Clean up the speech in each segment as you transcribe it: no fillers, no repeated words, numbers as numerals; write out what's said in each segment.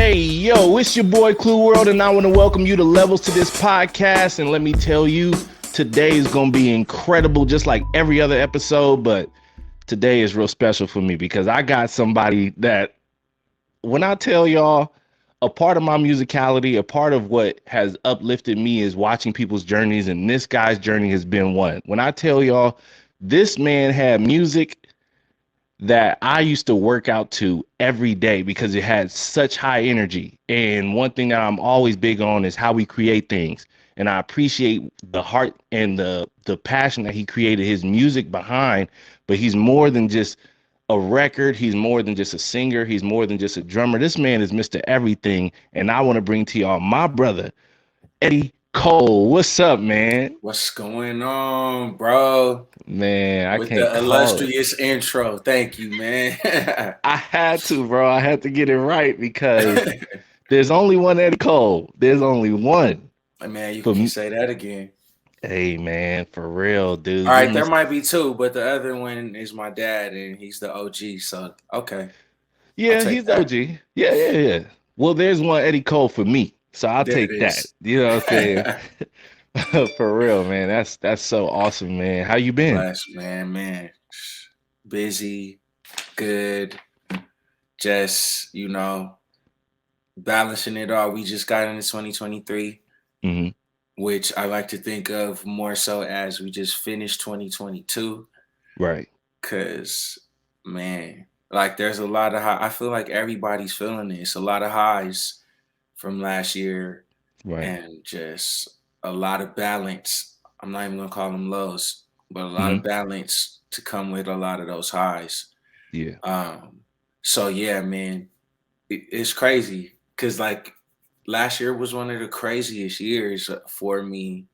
Hey, yo, it's your boy KLUEWORLD, and I want to welcome you to Levels to this podcast. And let me tell you, today is going to be incredible, just like every other episode. But today is real special for me because I got somebody that, when I tell y'all, a part of my musicality, a part of what has uplifted me is watching people's journeys. And this guy's journey has been one. When I tell y'all, this man had music that I used to work out to every day because it had such high energy. And one thing that I'm always big on is how we create things. And I appreciate the heart and the passion that he created his music behind. But he's more than just a record. He's more than just a singer. He's more than just a drummer. This man is Mr. Everything. And I want to bring to y'all my brother, Eddie Cole. What's up, man? What's going on, bro? Man, I With can't the call it. illustrious intro. Thank you, man. I had to, bro. I had to get it right because there's only one Eddie Cole. There's only one. Man, you For can me. say that again. Hey, man, for real, dude. All right, there might be two, but the other one is my dad, and he's the OG. So, okay, I'll Yeah, take he's the that. OG. Yeah. Well, there's one Eddie Cole for me, so I'll There it take that. is. You know what I'm saying? For real, man. That's so awesome, man. How you been? Blessed, man. Busy, good, just, balancing it all. We just got into 2023. Mm-hmm. Which I like to think of more so as we just finished 2022. Right. Cause man, like there's a lot of high. I feel like everybody's feeling this. A lot of highs from last year Right. and just a lot of balance. I'm not even gonna call them lows, but a lot Mm-hmm. of balance to come with a lot of those highs. Yeah. So yeah, man, it's crazy. Cause like last year was one of the craziest years for me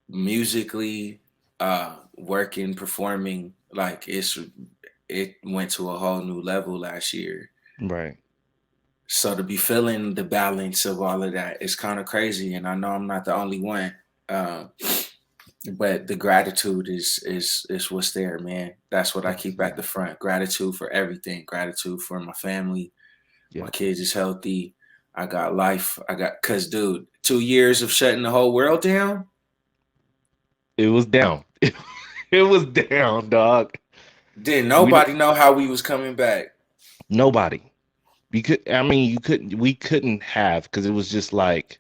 musically, working, performing. Like it went to a whole new level last year. Right. So to be feeling the balance of all of that is kind of crazy, and I know I'm not the only one. Um, but the gratitude is what's there, man. That's what I keep at the front. Gratitude for everything. Gratitude for my family. Yeah. My kids is healthy. I got life. Cause dude, 2 years of shutting the whole world down. It was down. It was down, dog. Didn't We nobody know how we was coming back. Nobody. We couldn't have, because it was just like,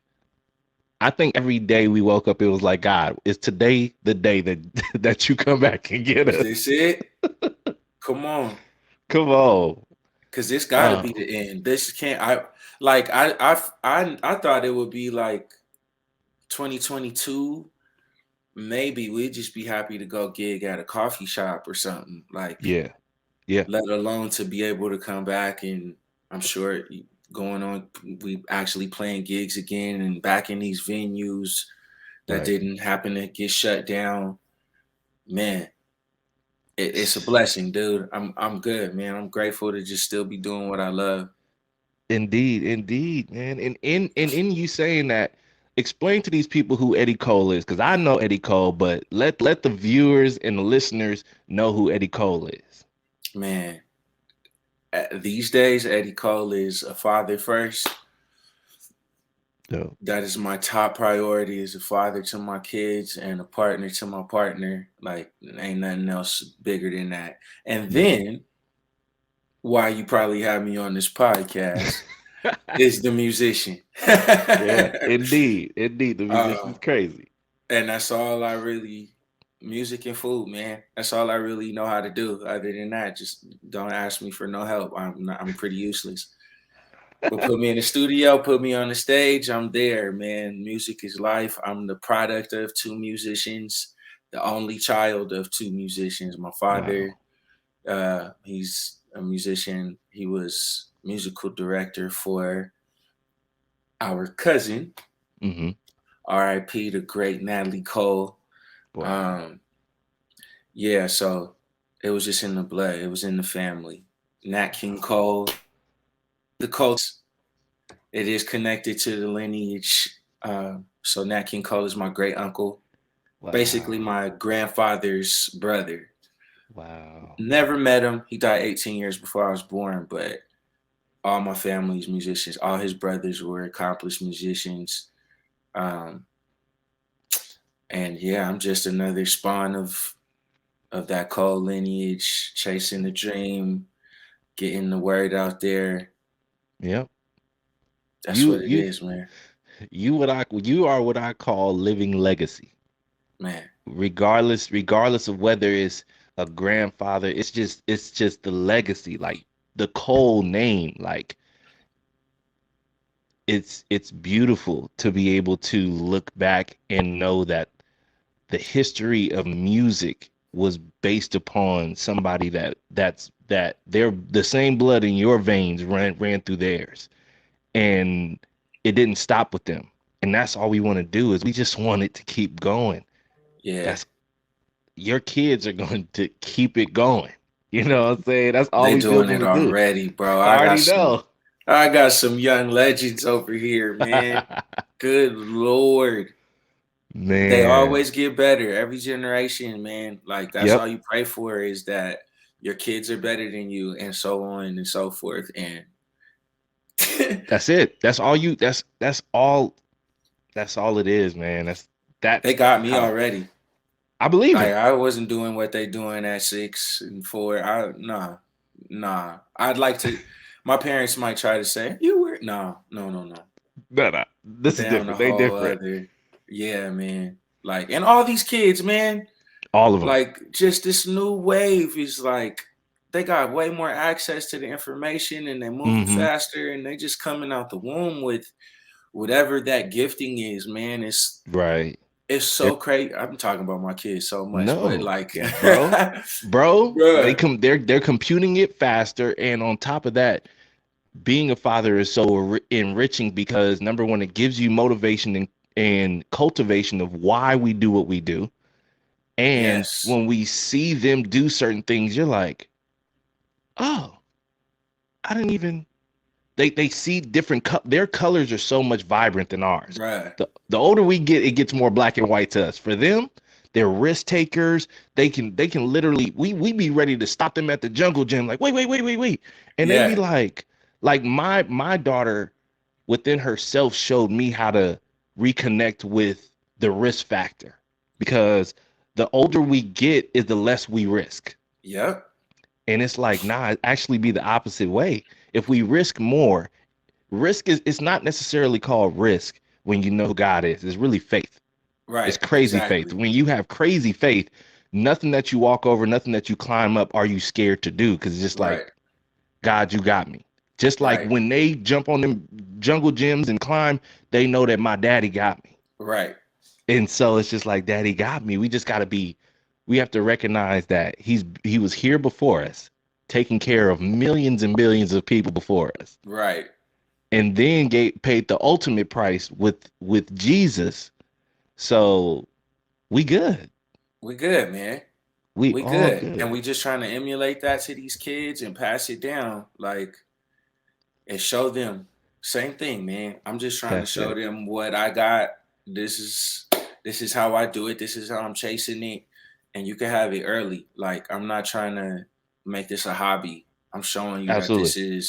I think every day we woke up, it was like, God, is today the day that that you come back and get Is us? this it? Come on. Come on. Cause this gotta be the end. This can't I thought it would be like 2022. Maybe we'd just be happy to go gig at a coffee shop or something. Like, Yeah. let alone to be able to come back, and I'm sure going on, we actually playing gigs again and back in these venues that Right. didn't happen to get shut down. Man, it's a blessing, dude. I'm good, man. I'm grateful to just still be doing what I love. Indeed, man. And in you saying that, explain to these people who Eddie Cole is, because I know Eddie Cole, but let the viewers and the listeners know who Eddie Cole is. Man, these days, Eddie Cole is a father first. So, That is my top priority, as a father to my kids and a partner to my partner. Like, ain't nothing else bigger than that. And then, why you probably have me on this podcast is the musician. yeah, indeed. The musician's um, crazy. and that's all I really, music and food, man. That's all I really know how to do. Other than that, just don't ask me for no help. I'm pretty useless. But put me in the studio, put me on the stage, I'm there, man. Music is life. I'm the product of two musicians, the only child of two musicians. My father, Wow. he's a musician. He was musical director for our cousin, Mm-hmm. R.I.P. the great Natalie Cole. Wow. Um, yeah, so it was just in the blood. It was in the family. Nat King Cole, the Colts. It is connected to the lineage. So Nat King Cole is my great uncle, basically Wow. my grandfather's brother. Wow. Never met him. He died 18 years before I was born, but all my family's musicians. All his brothers were accomplished musicians. Um, and yeah, I'm just another spawn of that Cole lineage, chasing the dream, getting the word out there. Yep. That's You what it you is, man. you are what I call living legacy. Man, Regardless of whether it's a grandfather, it's just the legacy, like the Cole name. Like it's beautiful to be able to look back and know that the history of music was based upon somebody that they're the same blood in your veins ran through theirs, and it didn't stop with them. And that's all we want to do, is we just want it to keep going. yeah, That's Your kids are going to keep it going. You know what I'm saying? That's all they we built doing them it to do. already, bro. I already know. I got some young legends over here, man. Good Lord. They Man. always get better every generation, man. Like that's all Yep. you pray for, is that your kids are better than you, and so on and so forth. And That's it. That's all it is, man. they That's got me how already. I believe Like it. I wasn't doing what they doing at 6 and 4. Nah. I'd like to. My parents might try to say you were no. No, no. This is They on a different. They whole different. other. Yeah, man. Like, and all these kids, man. All of them. Like, just this new wave is like they got way more access to the information, and they're moving Mm-hmm. faster, and they just coming out the womb with whatever that gifting is, man. Right. It's so crazy. I'm talking about my kids so much, but No, like, yeah, bro, bruh, they're computing it faster, and on top of that, being a father is so enriching, because number one, it gives you motivation and cultivation of why we do what we do, and yes, when we see them do certain things, you're like, oh, I didn't even. They see different. Their colors are so much vibrant than ours. bruh, The older we get, it gets more black and white to us. For them, they're risk takers. They can literally, we be ready to stop them at the jungle gym, like, wait, and they be yeah, like my daughter within herself showed me how to reconnect with the risk factor, because the older we get is the less we risk. yep, And it's like, nah, it actually be the opposite way. If we risk more, risk is, it's not necessarily called risk when you know who God is. It's really faith. It's right, crazy faith. exactly, When you have crazy faith, nothing that you walk over, nothing that you climb up are you scared to do, because it's just right, like, God, you got me. Just like right, when they jump on them jungle gyms and climb, they know that my daddy got me. right, And so it's just like, daddy got me. We have to recognize that he was here before us, taking care of millions and billions of people before us, right. and then paid the ultimate price with Jesus. So we good. We good, man. We We all good, and good. we just trying to emulate that to these kids and pass it down, like, and show them same thing, man. I'm just trying to That's show it. them what I got. This is how I do it. This is how I'm chasing it, and you can have it early. Like, I'm not trying to make this a hobby. I'm showing you that Absolutely.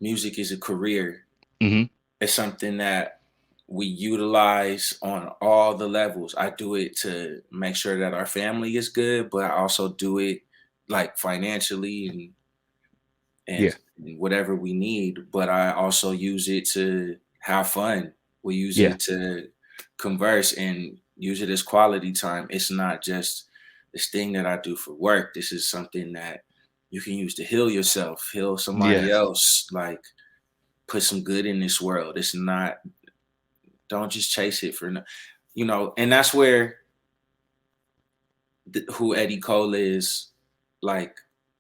music is a career. Hmm. It's something that we utilize on all the levels. I do it to make sure that our family is good, but I also do it like financially and Yeah. whatever we need. But I also use it to have fun. We use Yeah. it to converse and use it as quality time. It's not just this thing that I do for work. This is something that you can use to heal yourself, heal somebody Yes. else, like put some good in this world. It's not, don't just chase it for, and that's where who Eddie Cole is, like,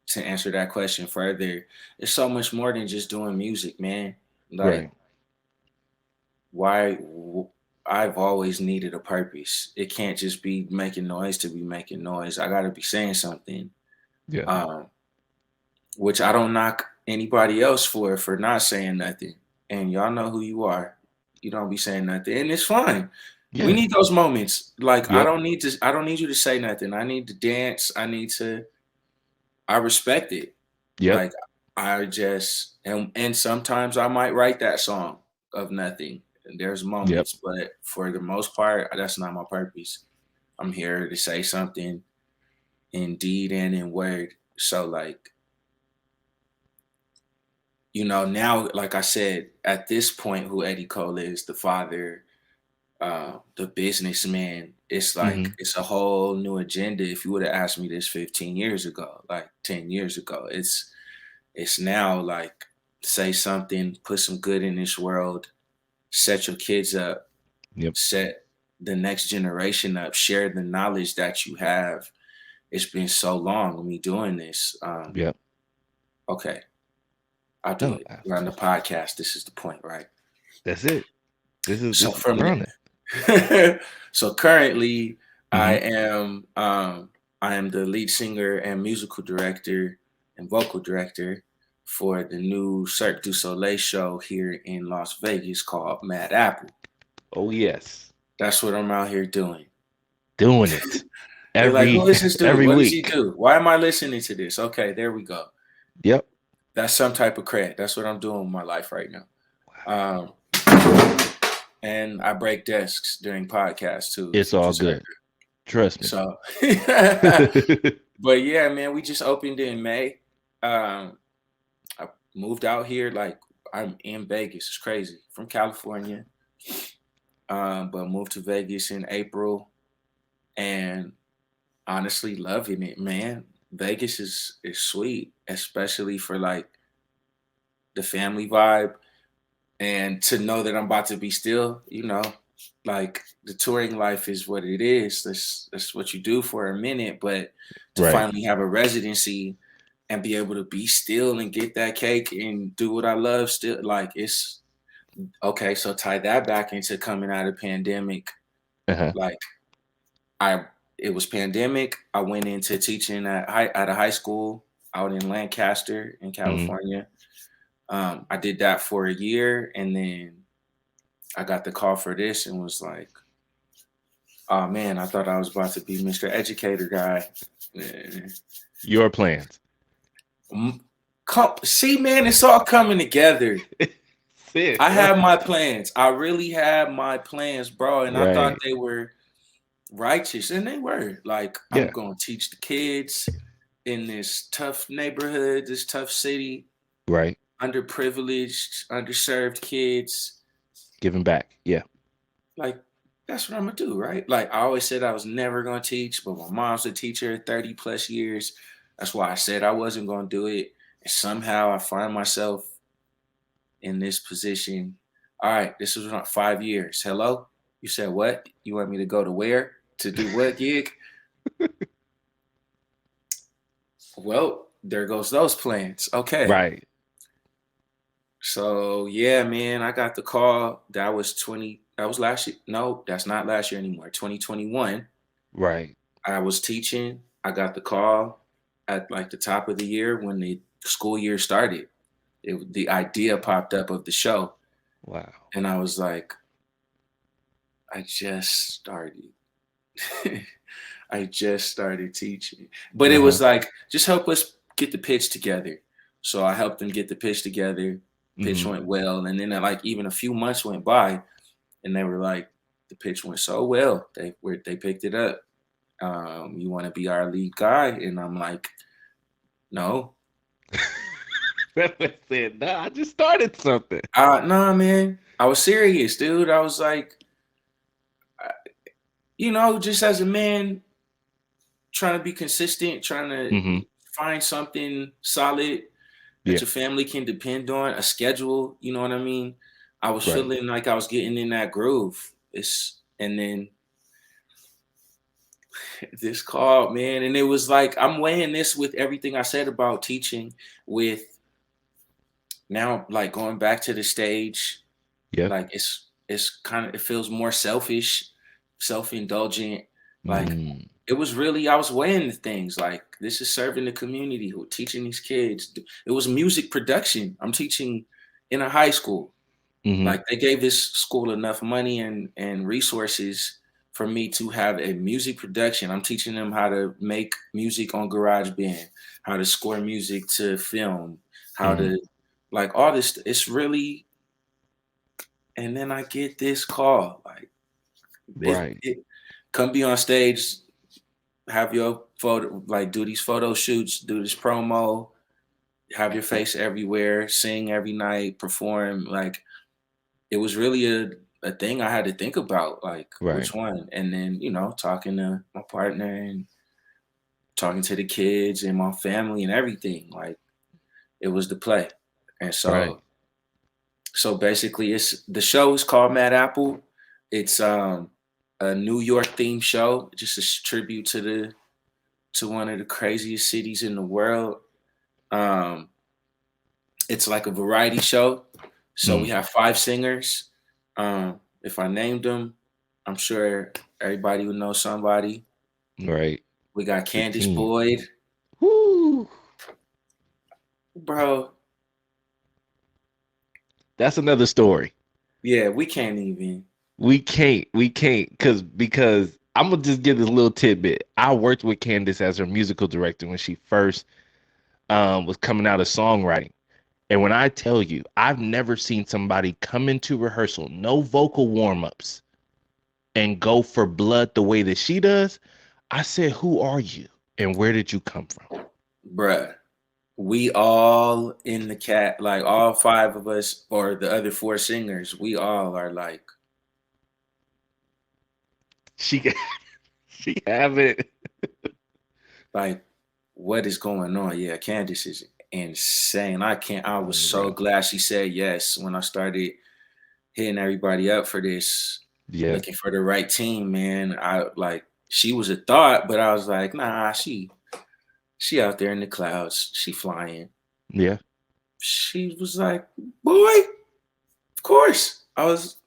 to answer that question further, it's so much more than just doing music, man. Like, Right. why? I've always needed a purpose. It can't just be making noise to be making noise. I got to be saying something. Yeah. Um, which I don't knock anybody else for not saying nothing. And y'all know who you are. You don't be saying nothing, and it's fine. We Yeah. need those moments. Like, Yep. I don't need you to say nothing. I need to dance. I respect it. Yep. Like, I just and sometimes I might write that song of nothing. And there's Yep. moments, but for the most part, that's not my purpose. I'm here to say something in deed and in word. So like, now, like I said, at this point, who Eddie Cole is, the father, the businessman, it's like Mhm. it's a whole new agenda. If you would have asked me this 15 years ago, like 10 years ago, it's now like say something, put some good in this world, set your kids up, Yep. set the next generation up, share the knowledge that you have. It's been so long with me doing this. Yep. Okay, I'll do No, it. We're on the podcast. This is the point, right? that's it. So from We're on it. so currently I Mhm. am I am the lead singer and musical director and vocal director for the new Cirque du Soleil show here in Las Vegas called Mad Apple. Oh yes. That's what I'm out here doing. Doing it They're like, who every is this dude? every What does he week. do? Why am I listening to this? Okay, there we go. Yep. That's some type of cred. That's what I'm doing with my life right now. Um, and I break desks during podcasts too. It's if you all just heard good. Trust me. So, but yeah, man, we just opened in May. I moved out here, like I'm in Vegas. It's crazy, from California, but moved to Vegas in April, and honestly, loving it, man. Vegas is sweet, especially for like the family vibe, and to know that I'm about to be still, like the touring life is what it is. That's what you do for a minute, but to Right. finally have a residency and be able to be still and get that cake and do what I love still, like it's okay. So tie that back into coming out of pandemic. Uh-huh. Like it was pandemic. I went into teaching at a high school out in Lancaster in Mhm. California. I did that for a year, and then I got the call for this and was like, oh man, I thought I was about to be Mr. Educator guy. Your plans. See, man, it's all coming together. Sick. I have my plans. I really have my plans, bro. And I thought Right. they were righteous, and they were. Like, I'm Yeah. going to teach the kids in this tough neighborhood, this tough city, Right. underprivileged, underserved kids. Giving back. Yeah. Like, that's what I'm gonna do, right? Like, I always said I was never gonna teach, but my mom's a teacher 30 plus years. That's why I said I wasn't gonna do it. And somehow I find myself in this position. All right, this is not 5 years. Hello? You said what? You want me to go to where? To do what gig? Well, there goes those plans. Okay. Right. So yeah, man, I got the call. That was last year. No, that's not last year anymore. 2021. Right. I was teaching. I got the call at like the top of the year when the school year started. The idea popped up of the show, Wow. and I was like, I just started. I just started teaching, but it Uh-huh. was like, just help us get the pitch together. So I helped them get the pitch together. Pitch Mhm. went well, and then like even a few months went by, and they were like, the pitch went so well, they picked it up. You want to be our lead guy? And I'm like, no. Said, nah, I just started something. Nah, man. I was serious, dude. I was like, just as a man, trying to be consistent, trying to Mhm. find something solid that Yeah. your family can depend on, a schedule, you know what I mean? I was Right. feeling like I was getting in that groove. And then this call, man, and it was like I'm weighing this with everything I said about teaching, with now like going back to the stage. Yeah. Like it's kind of, it feels more selfish, self-indulgent. Like Mm. it was really, I was weighing the things like, this is serving the community, who teaching these kids. It was music production. I'm teaching in a high school. Mhm. Like they gave this school enough money and resources for me to have a music production. I'm teaching them how to make music on GarageBand, how to score music to film, how to like all this. It's really, and then I get this call like, Right. come be on stage, have your photo, like do these photo shoots, do this promo, have your face everywhere, sing every night, perform. Like it was really a thing I had to think about, like Right. which one. And then, talking to my partner and talking to the kids and my family and everything. Like it was the play. And Right. so basically the show is called Mad Apple. It's a New York themed show, just a tribute to one of the craziest cities in the world. It's like a variety show. So we have 5 singers. If I named them, I'm sure everybody would know somebody. Right. We got Candace Boyd. Woo. Bro. That's another story. Yeah, we can't even. We can't because I'm gonna just give this little tidbit. I worked with Candace as her musical director when she first was coming out of songwriting. And when I tell you, I've never seen somebody come into rehearsal, no vocal warm-ups, and go for blood the way that she does. I said, who are you? And where did you come from? Bruh, we all in the like all 5 of us, or the other 4 singers, we all are like. She have it. Like, what is going on? Yeah, Candace is insane. I was so glad she said yes when I started hitting everybody up for this. Yeah. Looking for the right team, man. She was a thought, but I was like, nah, she out there in the clouds. She flying. Yeah. She was like, boy, of course. I was,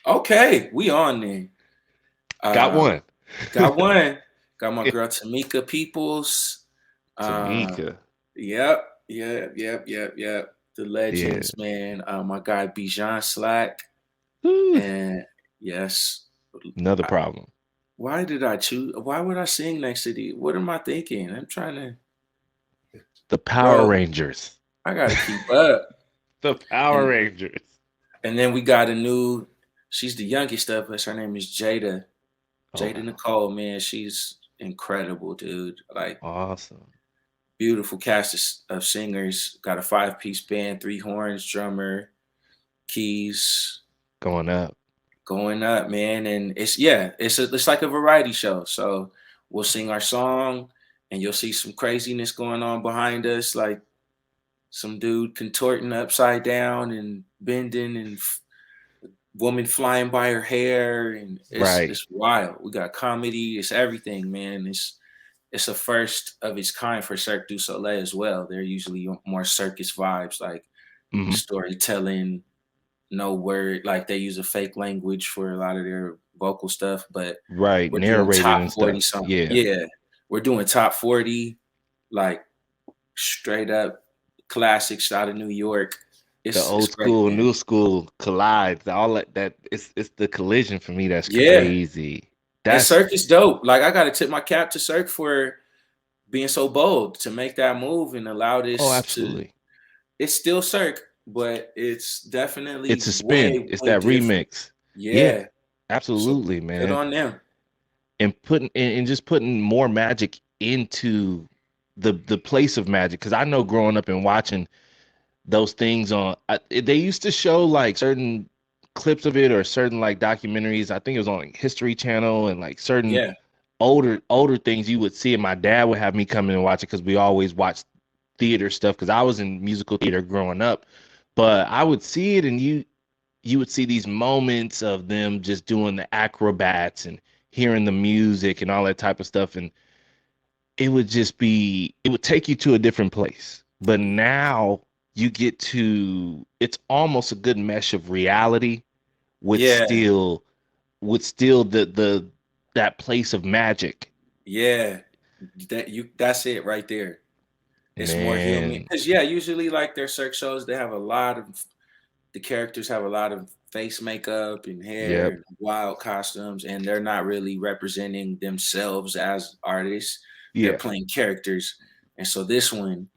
okay, we on there. Got one. Got one. Got my girl Tamika Peoples. Tamika. Yep. The legends, man. My guy Bijan Slack. And yes. Another problem. Why did I choose? Why would I sing next to the? What am I thinking? I'm trying to. The Power Rangers. I gotta keep up. The Power Rangers. And then we got she's the youngest of us. Her name is Jada. Jada Nicole, man. She's incredible, dude. Like awesome. Beautiful cast of singers. Got a 5-piece band, 3 horns, drummer, keys. Going up, man. And it's like a variety show. So we'll sing our song and you'll see some craziness going on behind us, like some dude contorting upside down and bending and woman flying by her hair, and it's wild. We got comedy, it's everything, man. It's a first of its kind for Cirque du Soleil as well. They're usually more circus vibes, like storytelling, no word, like they use a fake language for a lot of their vocal stuff, but we're narrating top 40 stuff. something. Yeah, we're doing top 40, like straight up classics out of New York. The old school, new school collides. All that it's the collision for me. That's crazy. That Cirque is dope. Like I gotta tip my cap to Cirque for being so bold to make that move and allow this. Oh, absolutely. It's still Cirque, but it's definitely it's a spin. It's that different remix. Yeah, absolutely, man. Good on them. And just putting more magic into the place of magic, because I know growing up and watching those things they used to show like certain clips of it or certain like documentaries. I think it was on like History Channel and like certain older things you would see, and my dad would have me come in and watch it because we always watched theater stuff because I was in musical theater growing up. But I would see it, and you would see these moments of them just doing the acrobats and hearing the music and all that type of stuff, and it would take you to a different place. But now you get to, it's almost a good mesh of reality with still that place of magic. Yeah, that's it right there. It's more human. Because usually like their Cirque shows, they have the characters have a lot of face makeup and hair Yep. and wild costumes, and they're not really representing themselves as artists. They're Yeah. playing characters. And so this one,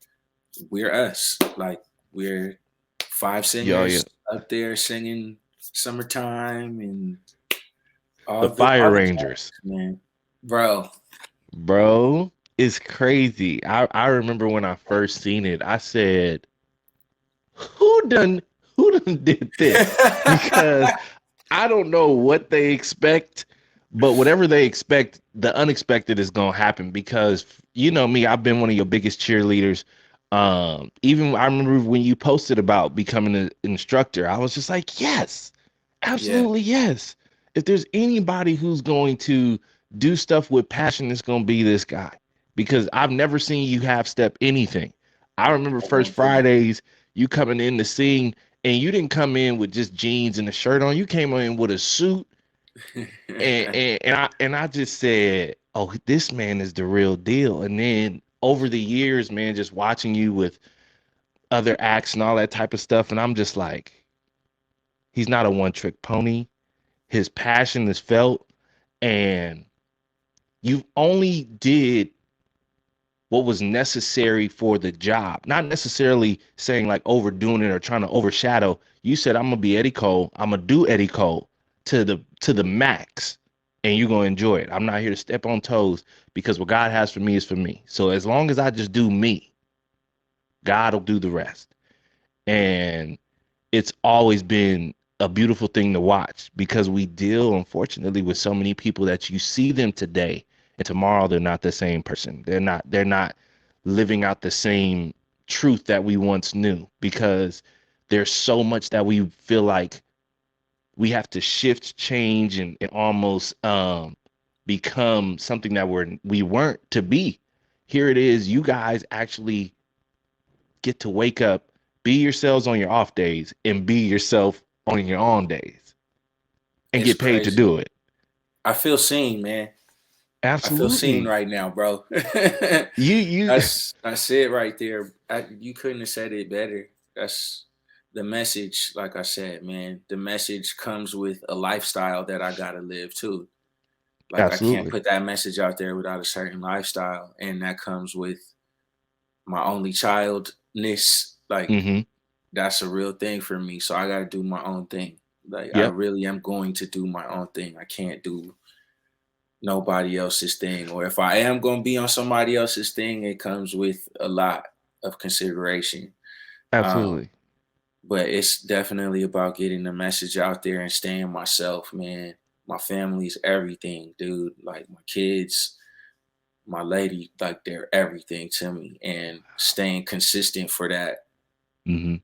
we're us. Like we're five Yo, yeah. singers up there singing Summertime and The Fire all the Rangers. classics, man. Bro. Bro, it's crazy. I remember when I first seen it, I said, who done who done did this? Because I don't know what they expect, but whatever they expect, the unexpected is gonna happen because you know me, I've been one of your biggest cheerleaders. Even I remember when you posted about becoming an instructor, I was just like, yes, Yeah. absolutely yes. If there's anybody who's going to do stuff with passion, it's gonna be this guy. Because I've never seen you half step anything. I remember first Fridays, you coming in to sing, and you didn't come in with just jeans and a shirt on. You came in with a suit, and I just said, "Oh, this man is the real deal." And then over the years, man, just watching you with other acts and all that type of stuff, and I'm just like, he's not a one-trick pony. His passion is felt, and you only did what was necessary for the job, not necessarily saying like overdoing it or trying to overshadow. You said, I'm gonna be Eddie Cole, I'm gonna do Eddie Cole to the max, and you're gonna enjoy it. I'm not here to step on toes because what God has for me is for me. So as long as I just do me, God will do the rest. And it's always been a beautiful thing to watch because we deal, unfortunately, with so many people that you see them today and tomorrow they're not the same person. They're not living out the same truth that we once knew because there's so much that we feel like we have to shift, change, and almost become something that we weren't to be. Here it is, you guys actually get to wake up, be yourselves on your off days, and be yourself on your on days, and It's get paid to crazy. do it. I feel seen, man. I feel seen Absolutely. right now, bro. You that's it right there. You couldn't have said it better. That's the message. Like I said, man, the message comes with a lifestyle that I gotta live too. Like I can't absolutely. put that message out there without a certain lifestyle, and that comes with my only childness. Like Mm-hmm. that's a real thing for me. So I gotta do my own thing. Like I Yep. really am going to do my own thing. I can't do nobody else's thing. Or if I am going to be on somebody else's thing, it comes with a lot of consideration. Um, Absolutely. but it's definitely about getting the message out there and staying myself, man. My family's everything, dude. Like my kids, my lady, like they're everything to me. And staying consistent for that, Mm-hmm.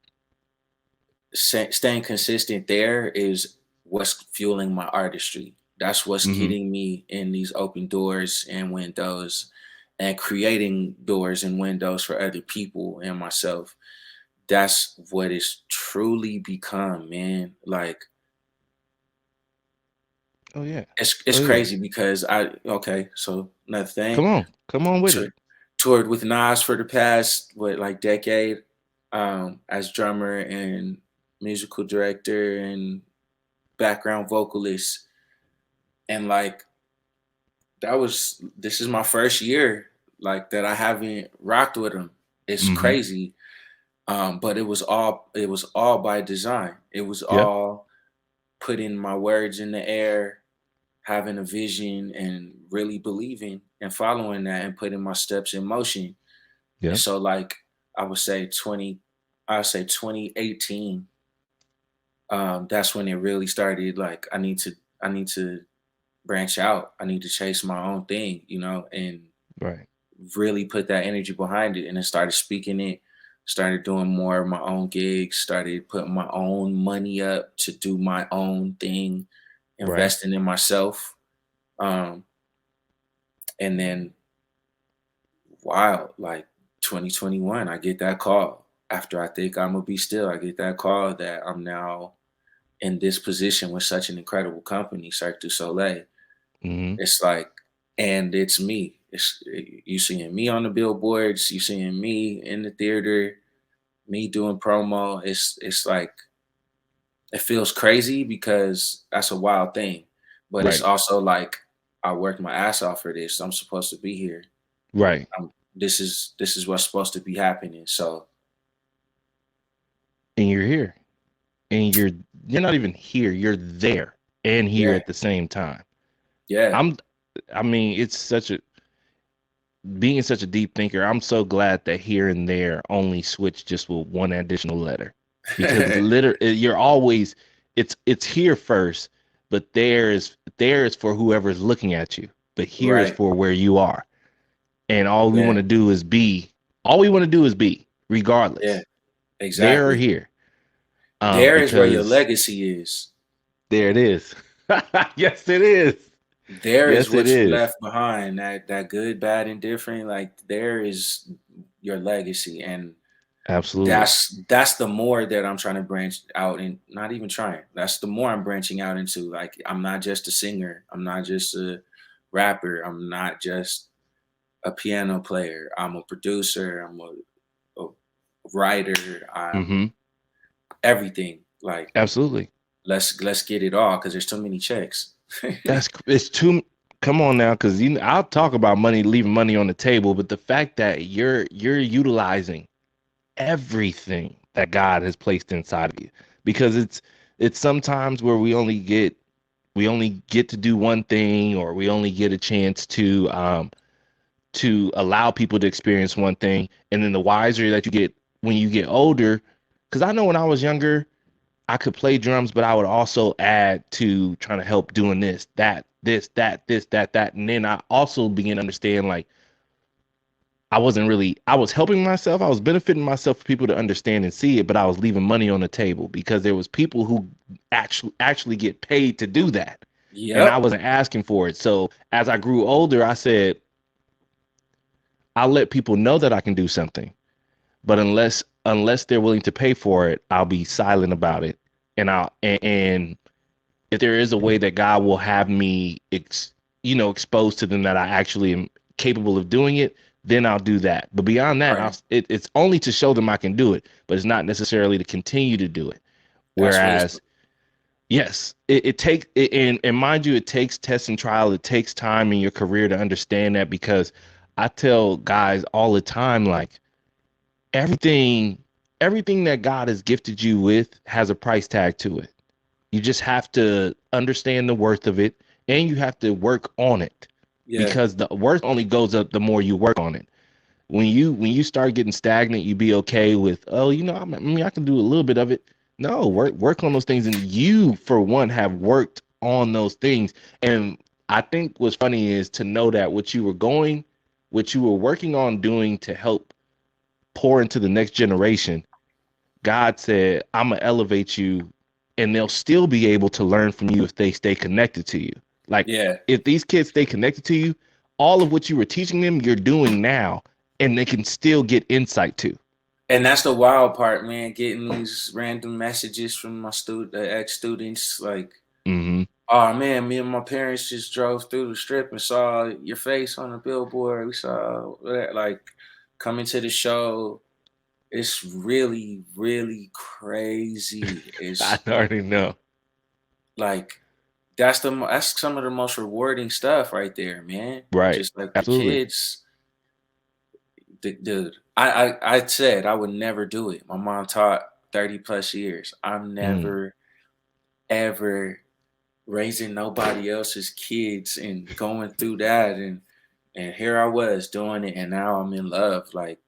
staying consistent there is what's fueling my artistry. That's what's Mm-hmm. getting me in these open doors and windows and creating doors and windows for other people and myself. That's what it's truly become, man. Like Oh yeah. it's Oh yeah. crazy because so another thing, Come on with tour- it. toured with Nas for the past like decade, as drummer and musical director and background vocalist, and like this is my first year like that I haven't rocked with him. It's Mm-hmm. crazy. But it was all by design. It was Yep. all putting my words in the air, having a vision and really believing and following that and putting my steps in motion. And Yep. so like I would say 2018, that's when it really started. Like I need to branch out. I need to chase my own thing, and Right. really put that energy behind it. And then started speaking it, started doing more of my own gigs, started putting my own money up to do my own thing, Right. investing in myself. Um, and then, wow, like 2021, I get that call after I think I'm gonna be still. I get that call that I'm now in this position with such an incredible company, Cirque du Soleil. Mm-hmm. It's like, and it's me. It's you seeing me on the billboards, you seeing me in the theater, me doing promo. It's it feels crazy because that's a wild thing, but it's Right. also like I worked my ass off for this. I'm supposed to be here. Right. This is what's supposed to be happening. So And you're here. And you're not even here. You're there and here yeah, at the same time. yeah, I'm I mean, it's such a being such a deep thinker, I'm so glad that here and there only switch just with one additional letter. Because you're always it's here first, but there is for whoever's looking at you. But here is right, for where you are. And all we want yeah, to do is be. All we want to do is be, yeah, regardless. There or exactly. here. There is where your Because legacy is. there it is. Yes, it is. There is Yes, it what you is. left behind. That good, bad, and different. Like there is your legacy, and Absolutely. that's the more that I'm trying to branch out, and not even trying. That's the more I'm branching out into. Like I'm not just a singer. I'm not just a rapper. I'm not just a piano player. I'm a producer. I'm a writer. I'm Mm-hmm. everything. Like Absolutely. let's get it all because there's too many checks. It's too. Come on now, because I'll talk about money, leaving money on the table, but the fact that you're utilizing everything that God has placed inside of you, because it's sometimes where we only get to do one thing, or we only get a chance to allow people to experience one thing, and then the wiser that you get when you get older. Because I know when I was younger, I could play drums, but I would also add to trying to help doing this, that, this, that, this, that. And then I also begin to understand like I was helping myself, I was benefiting myself for people to understand and see it, but I was leaving money on the table because there was people who actually get paid to do that. And I Yep. wasn't asking for it. So as I grew older, I said, I'll let people know that I can do something. But unless they're willing to pay for it, I'll be silent about it. And if there is a way that God will have me exposed to them that I actually am capable of doing it, then I'll do that. But beyond that, Right. it's only to show them I can do it, but it's not necessarily to continue to do it. That's wisdom. Whereas, yes, it takes and mind you, it takes test and trial. It takes time in your career to understand that, because I tell guys all the time, like, everything everything that God has gifted you with has a price tag to it. You just have to understand the worth of it, and you have to work on it, Yeah. because the worth only goes up the more you work on it. When you start getting stagnant, you be okay with, oh, I can do a little bit of it. No, work on those things, and you for one have worked on those things. And I think what's funny is to know that what you were working on doing to help pour into the next generation, God said, I'm gonna elevate you, and they'll still be able to learn from you if they stay connected to you. Like, Yeah. if these kids stay connected to you, all of what you were teaching them, you're doing now, and they can still get insight to. And that's the wild part, man. Getting these random messages from my ex students, like, Mm-hmm. "Oh man, me and my parents just drove through the strip and saw your face on the billboard. We saw that, like, coming to the show. It's really, really crazy. I It's already know. like that's some of the most rewarding stuff right there, man. Right. Just like the Absolutely. kids, dude. I said I would never do it. My mom taught 30 plus years. I'm Mm. never ever raising nobody else's kids and going through that, and here I was doing it, and now I'm in love. Like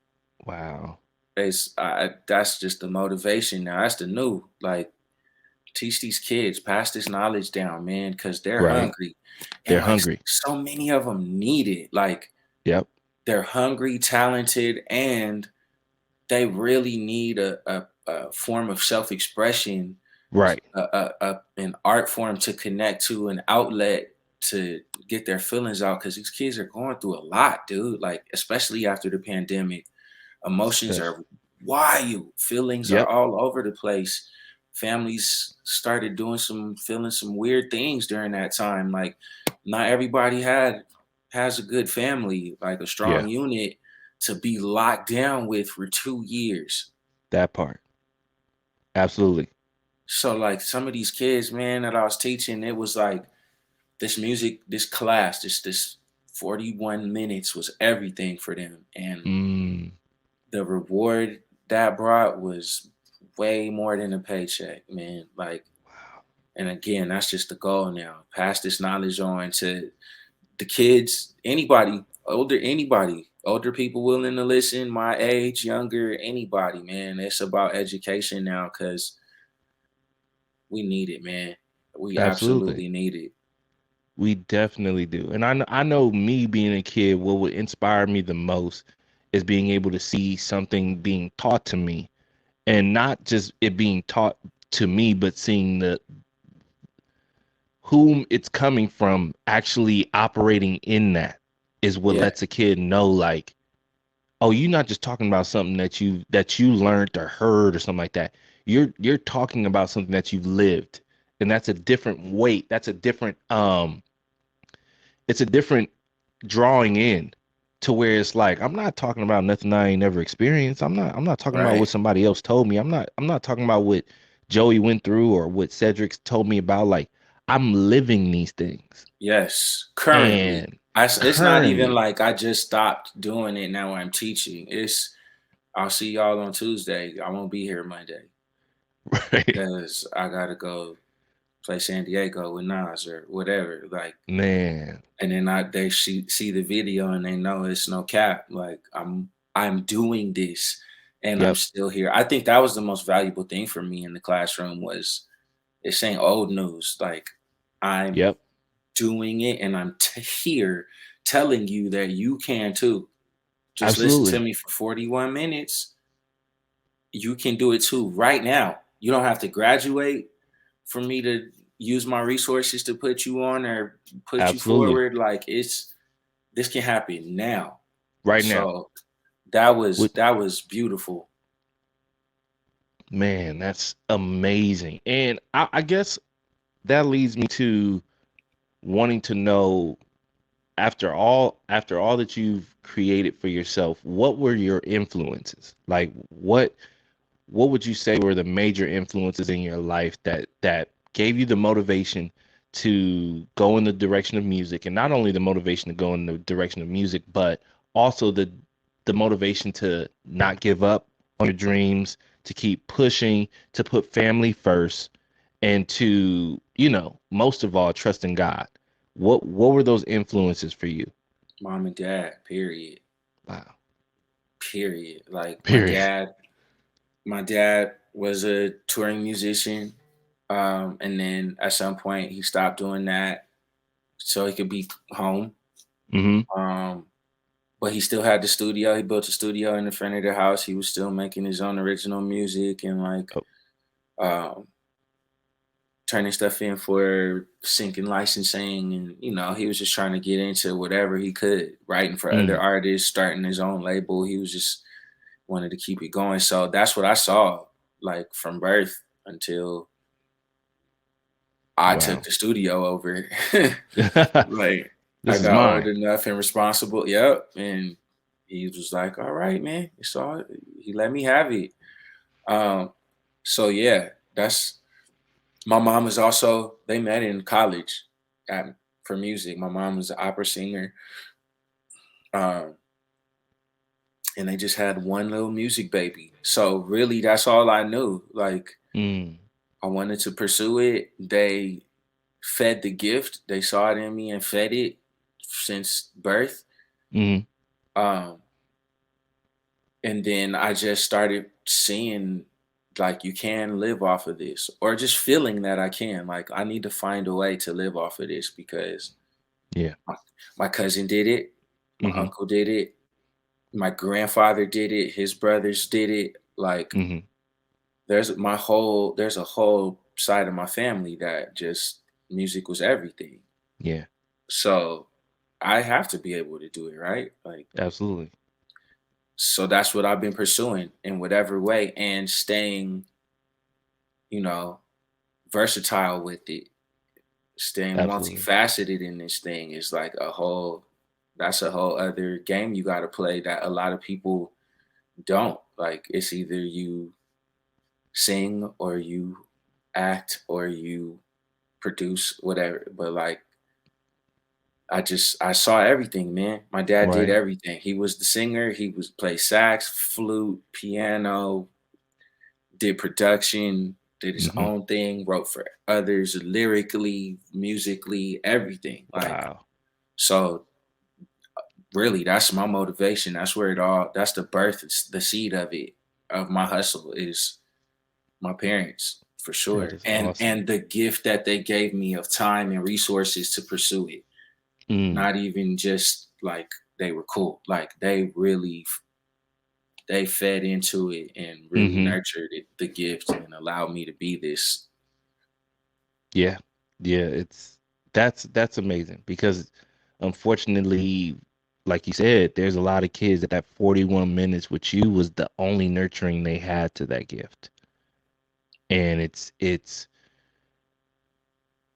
Wow. that's just the motivation now. That's the new, like, teach these kids, pass this knowledge down, man, because they're Right. hungry, They're and like hungry. so many of them need it. Like Yep. they're hungry, talented, and they really need a form of self expression, Right. an art form to connect to, an outlet to get their feelings out. Because these kids are going through a lot, dude. Like especially after the pandemic, emotions Especially. are wild, feelings are Yep. all over the place. Families started feeling some weird things during that time. Like not everybody has a good family, like a strong Yeah. unit to be locked down with for 2 years. That part. Absolutely. So like some of these kids, man, that I was teaching, it was like this class, this 41 minutes was everything for them. And Mm, the reward that brought was way more than a paycheck, man. Like, and again, that's just the goal now. Pass this knowledge on to the kids, anybody, older people willing to listen, my age, younger, anybody, man. It's about education now because we need it, man. We absolutely. absolutely need it. We definitely do. And I know me being a kid, what would inspire me the most is being able to see something being taught to me, and not just it being taught to me, but seeing the whom it's coming from actually operating in that is what Yeah. lets a kid know, like, oh, you're not just talking about something that you learned or heard or something like that. You're talking about something that you've lived. And that's a different weight. That's a different it's a different drawing in, to where it's like, I'm not talking about nothing I ain't never experienced. I'm not talking about what Right. somebody else told me. I'm not talking about what Joey went through or what Cedric's told me about. Like, I'm living these things. Yes. Currently. And It's not even currently, like I just stopped doing it. Now I'm teaching. I'll see y'all on Tuesday. I won't be here Monday right, because I gotta go play San Diego with Nas or whatever. Like, man, and then they see the video and they know it's no cap. Like I'm doing this and I'm yep, still here. I think that was the most valuable thing for me in the classroom was it's saying old news. Like I'm yep, doing it and I'm here telling you that you can too. Just listen to absolutely, me for 41 minutes. You can do it too right now. You don't have to graduate for me to use my resources to put you on or put you absolutely, forward. Like this can happen now. right now. So that was With that was beautiful. Man, that's amazing. And I guess that leads me to wanting to know, after all that you've created for yourself, what were your influences? Like, what would you say were the major influences in your life that gave you the motivation to go in the direction of music, and not only the motivation to go in the direction of music, but also the motivation to not give up on your dreams, to keep pushing, to put family first, and to, most of all, trust in God. What were those influences for you? Mom and dad, period. Wow. Period. Like Period. my dad was a touring musician. And then at some point he stopped doing that so he could be home. Mm-hmm. Um, but he still had the studio. He built a studio in the front of the house. He was still making his own original music and like Oh, um, turning stuff in for sync and licensing. And, he was just trying to get into whatever he could, writing for other mm, artists, starting his own label. He was just wanted to keep it going. So that's what I saw like from birth until I took wow. the studio over. Like I This is got old mine. enough and responsible. Yep. And he was like, all right, man. It's all he let me have it. Um, so yeah, that's my mom is also they met in college for music. My mom was an opera singer. Um, and they just had one little music baby. So really that's all I knew. Like Mm, I wanted to pursue it. They fed the gift. They saw it in me and fed it since birth. mm, Um, and then I just started seeing like you can live off of this, or just feeling that I can. Like I need to find a way to live off of this because yeah. my, my cousin did it, my Mm-hmm. uncle did it, my grandfather did it, his brothers did it. Like Mm-hmm. there's a whole side of my family that just music was everything. Yeah. So I have to be able to do it, right? Like, Absolutely. so that's what I've been pursuing in whatever way and staying, you know, versatile with it, staying Absolutely. multifaceted in this thing is like that's a whole other game you got to play that a lot of people don't. Like, it's either you sing or you act or you produce, whatever. But like I saw everything, man. My dad did Right. everything. He was the singer, he was play sax, flute, piano, did production, did his Hmm. own thing, wrote for others lyrically, musically, everything. Like, Wow. so really that's my motivation. That's where it all, that's the birth, it's the seed of it, of my hustle is my parents for That sure. is And awesome. the gift that they gave me of time and resources to pursue it. Mm. Not even just like they were cool. Like they really they fed into it and really Hmm. nurtured it, the gift, and allowed me to be this. Yeah. Yeah. That's amazing because unfortunately, like you said, there's a lot of kids that 41 minutes with you was the only nurturing they had to that gift. And it's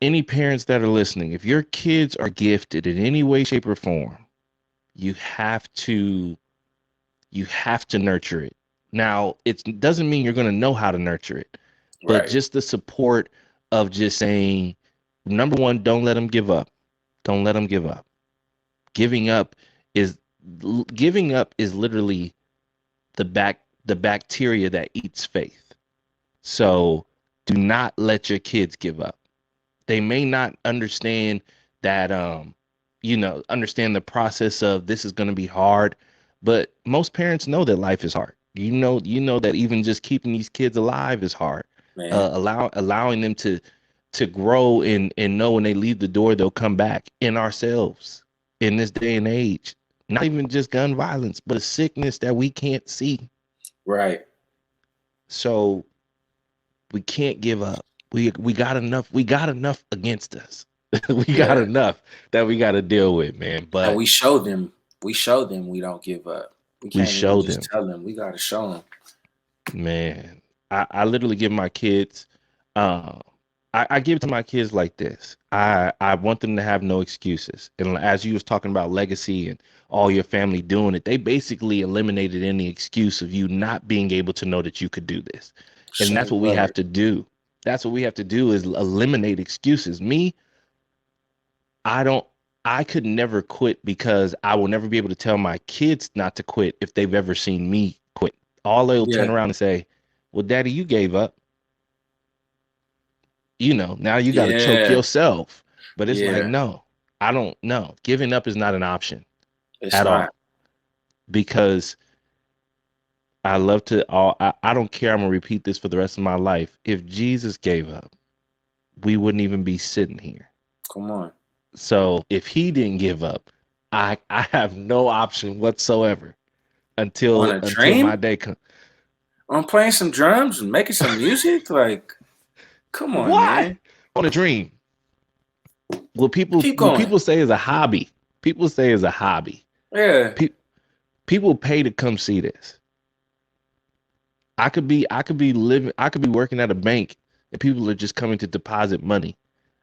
any parents that are listening, if your kids are gifted in any way, shape, or form, you have to nurture it. Now, it doesn't mean you're going to know how to nurture it, but Right. just the support of just saying, number one, don't let them give up. Don't let them give up. Giving up is giving up is literally the bacteria that eats faith. So do not let your kids give up. They may not understand that understand the process of this is going to be hard, but most parents know that life is hard. You know that even just keeping these kids alive is hard. Man. Allowing them to grow and know when they leave the door they'll come back. In ourselves in this day and age, not even just gun violence but a sickness that we can't see. Right. So we can't give up. We got enough. We got enough against us. We got Yeah. enough that we got to deal with, man. And But we show them we don't give up. We we can't even show just them, tell them. We got to show them. man. I literally give my kids. Uh, I give to my kids like this. I want them to have no excuses. And as you was talking about legacy and all your family doing it, they basically eliminated any excuse of you not being able to know that you could do this. And that's Say what we have word. to do. That's what we have to do is eliminate excuses. Me, I don't I could never quit because I will never be able to tell my kids not to quit if they've ever seen me quit. All they'll turn Yeah. around and say, "Well, Daddy, you gave up. Now you got to choke Yeah. yourself." But it's like, Yeah. no, I don't know. Giving up is not an option It's at not. all because I love to all I don't care. I'm gonna repeat this for the rest of my life. If Jesus gave up, we wouldn't even be sitting here. Come on. So if he didn't give up, I have no option whatsoever On until a my dream? day comes. I'm playing some drums and making some music? Like, come on, What? man. On a dream. What people Keep what going. people say is a hobby. People say is a hobby. Yeah. Pe- People pay to come see this. I could be working at a bank and people are just coming to deposit money.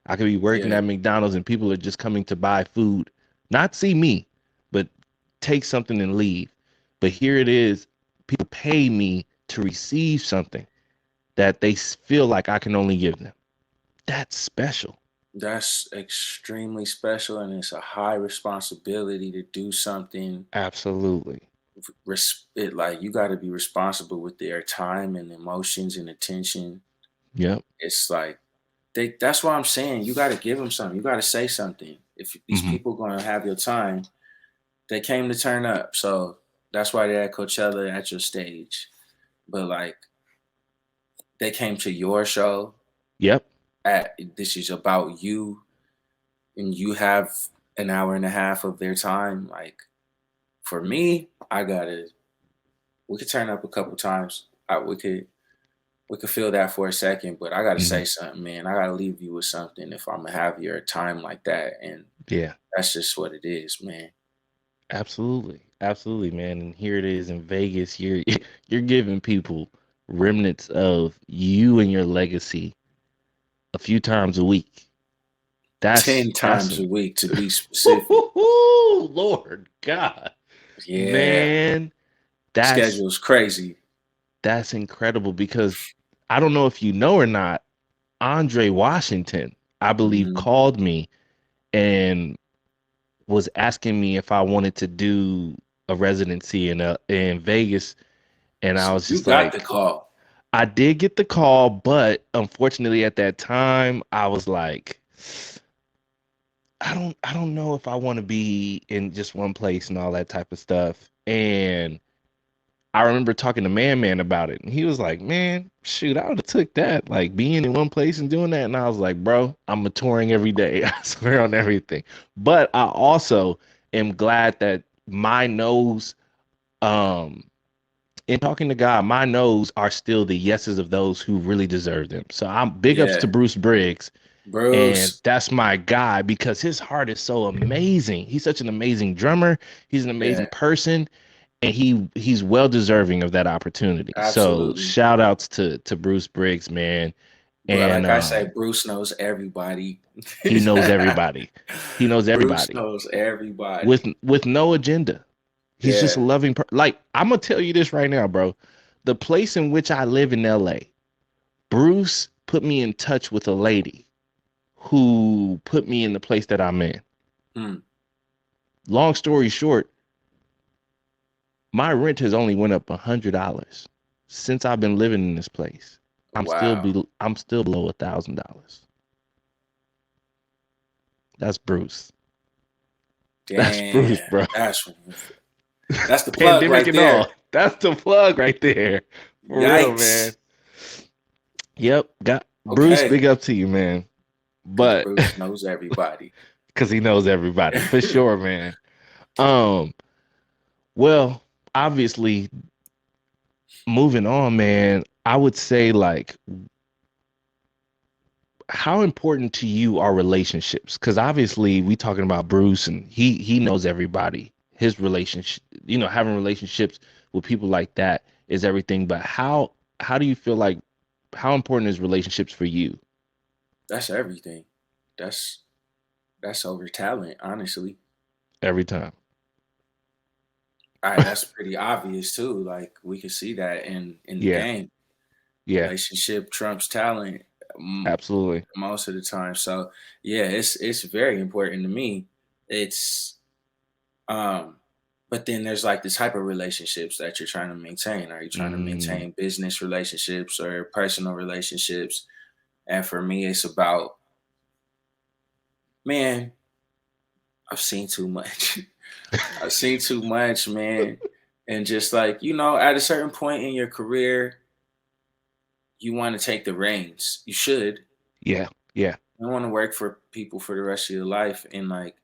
I could be working Yeah. at McDonald's and people are just coming to buy food. Not see me, but take something and leave. But here it is. People pay me to receive something that they feel like I can only give them. That's special. That's extremely special, and it's a high responsibility to do something. Absolutely. It like you got to be responsible with their time and emotions and attention. Yep. It's like that's why I'm saying you got to give them something. You got to say something. If these Hmm. people going to have your time, they came to turn up. So that's why they're at Coachella at your stage. But like they came to your show Yep. at this is about you, and you have an hour and a half of their time. Like for me, I gotta we could turn up a couple times. We could feel that for a second, but I gotta Hmm. say something, man. I gotta leave you with something if I'm gonna have your time like that. And Yeah. that's just what it is, man. Absolutely. Absolutely, man. And here it is in Vegas. You're you're giving people remnants of you and your legacy a few times a week. That's 10 that's times an a week to be specific. Lord God. Yeah. Man, that's Schedule's crazy. that's incredible because I don't know if you know or not, Andre Washington, I believe, Mhm. called me and was asking me if I wanted to do a residency in Vegas, and I So was you just got the like, call. I did get the call, but unfortunately at that time I was like, I don't know if I want to be in just one place and all that type of stuff. And I remember talking to Man about it, and he was like, "Man, shoot, I would have took that, like being in one place and doing that." And I was like, "Bro, I'm touring every day. I swear on everything." But I also am glad that my no's, um, in talking to God, my no's are still the yeses of those who really deserve them. So I'm big ups to Yeah. Bruce Briggs, and Bruce. that's my guy because his heart is so amazing. He's such an amazing drummer. He's an Yeah, amazing person, and he's well deserving of that opportunity. So absolutely. shout outs to Bruce Briggs, man. But And like I say, Bruce knows everybody. he knows everybody. He knows Bruce everybody knows everybody. with no agenda. He's just Yeah. a loving like I'm gonna tell you this right now, bro. The place in which I live in LA, Bruce put me in touch with a lady who put me in the place that I'm in. Hmm. Long story short, my rent has only went up $100 since I've been living in this place. Wow. I'm still below $1,000. That's Bruce. That's Bruce, Damn. bro. That's the plug Pandemic right and all. there. That's the plug right there. For real, man. Yikes. Yep. Got Bruce, Okay. big up to you, man. Because But Bruce knows everybody. because he knows everybody for sure, man. Um, well, obviously, moving on, man, I would say like how important to you are relationships? Because obviously we talking about Bruce and he knows everybody. His relationship, having relationships with people like that is everything. But how do you feel like how important is relationships for you That's everything. That's that's over talent, honestly. every time? All right, that's pretty obvious too. Like we can see that in the Yeah, game. yeah, Relationship trumps talent absolutely. most of the time. So yeah, it's very important to me. It's um but then there's like the type of relationships that you're trying to maintain. Are you trying to Mm, maintain business relationships or personal relationships? And for me, it's about, man, I've seen too much. I've seen too much, man. And just like, at a certain point in your career, you want to take the reins. You should. yeah, yeah, You don't want to work for people for the rest of your life. And like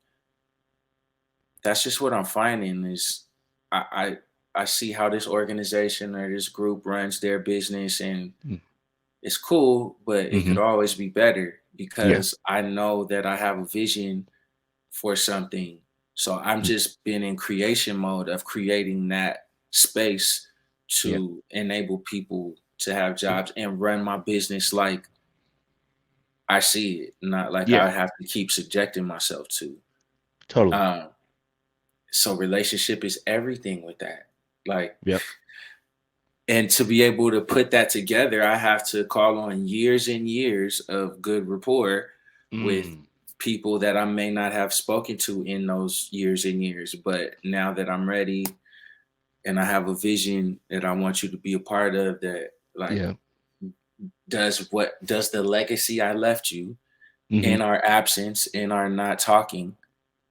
that's just what I'm finding is I see how this organization or this group runs their business and it's cool, but it mm-hmm. could always be better Yeah, because I know that I have a vision for something. So I'm mm, just been in creation mode of creating that space yeah, to enable people to have jobs and run my business like I see it, not like yeah, I have to keep subjecting myself to. totally. Um, so relationship is everything with that. Like, Yep. and to be able to put that together, I have to call on years and years of good rapport with Mm, people that I may not have spoken to in those years and years. But now that I'm ready and I have a vision that I want you to be a part of, that like yeah. does the legacy I left you Mm-hmm. in our absence, in our not talking,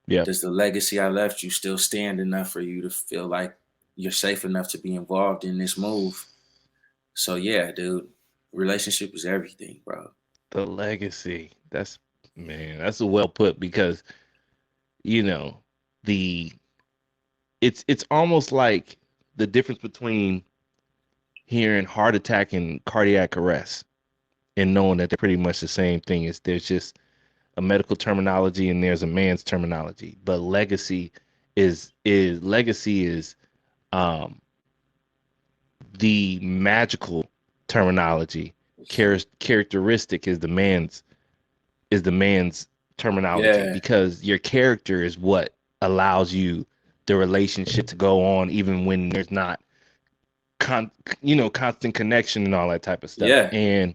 Yeah. does the legacy I left you still stand enough for you to feel like you're safe enough to be involved in this move? So yeah, dude, relationship is everything, bro. The legacy. That's man, that's a well put because you know, the it's almost like the difference between hearing heart attack and cardiac arrest and knowing that they're pretty much the same thing. Is there's just a medical terminology and there's a man's terminology. But legacy is um the magical terminology. Characteristic is the man's terminology Yeah, because your character is what allows you the relationship to go on even when there's not con- constant connection and all that type of stuff. yeah, And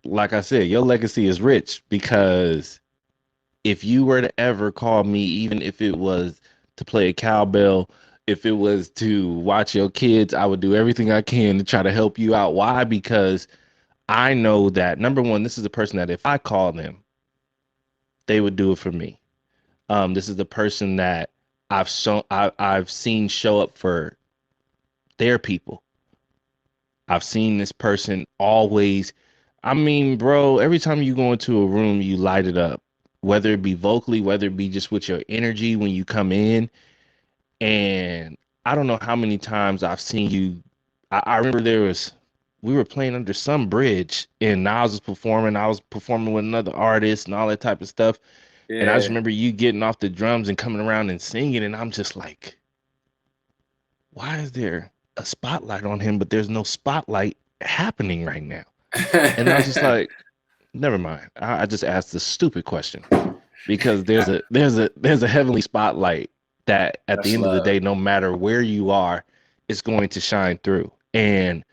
like I said, your legacy is rich because if you were to ever call me, even if it was to play a cowbell, if it was to watch your kids, I would do everything I can to try to help you out. Why? Because I know that number one, this is a person that if I call them, they would do it for me. This is the person that I've seen show up for their people. I've seen this person always. I mean, bro, every time you go into a room, you light it up, whether it be vocally, whether it be just with your energy when you come in. And I don't know how many times I've seen you. I remember we were playing under some bridge and Nas was performing. I was performing with another artist and all that type of stuff. And I just Yeah. remember you getting off the drums and coming around and singing. And I'm just like, why is there a spotlight on him, but there's no spotlight happening right now? And I was just like, never mind. I just asked a stupid question because there's a heavenly spotlight that at the That's end of the love. day, no matter where you are, it's going to shine through. And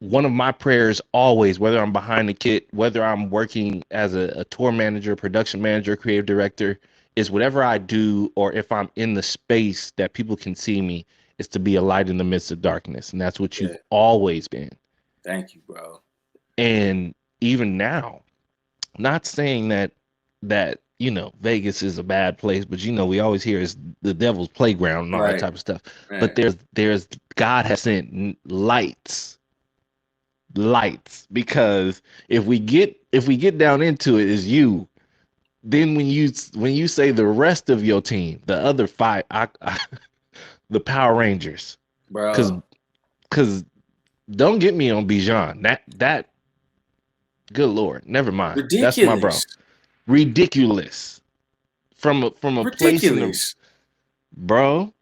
one of my prayers always, whether I'm behind the kit, whether I'm working as a tour manager, production manager, creative director, is whatever I do, or if I'm in the space that people can see me, is to be a light in the midst of darkness. And that's what you've Yeah. always been. Thank you, bro. And even now, not saying that Vegas is a bad place, but we always hear it's the devil's playground and all that Right. type of stuff. But Right. there's God has sent lights, because if we get down into it, is you. Then when you say the rest of your team, the other five, the Power Rangers, because Bro. don't get me on Bijan. That good Lord, never mind. That's my bro. Ridiculous. Ridiculous. From a place in the Ridiculous. bro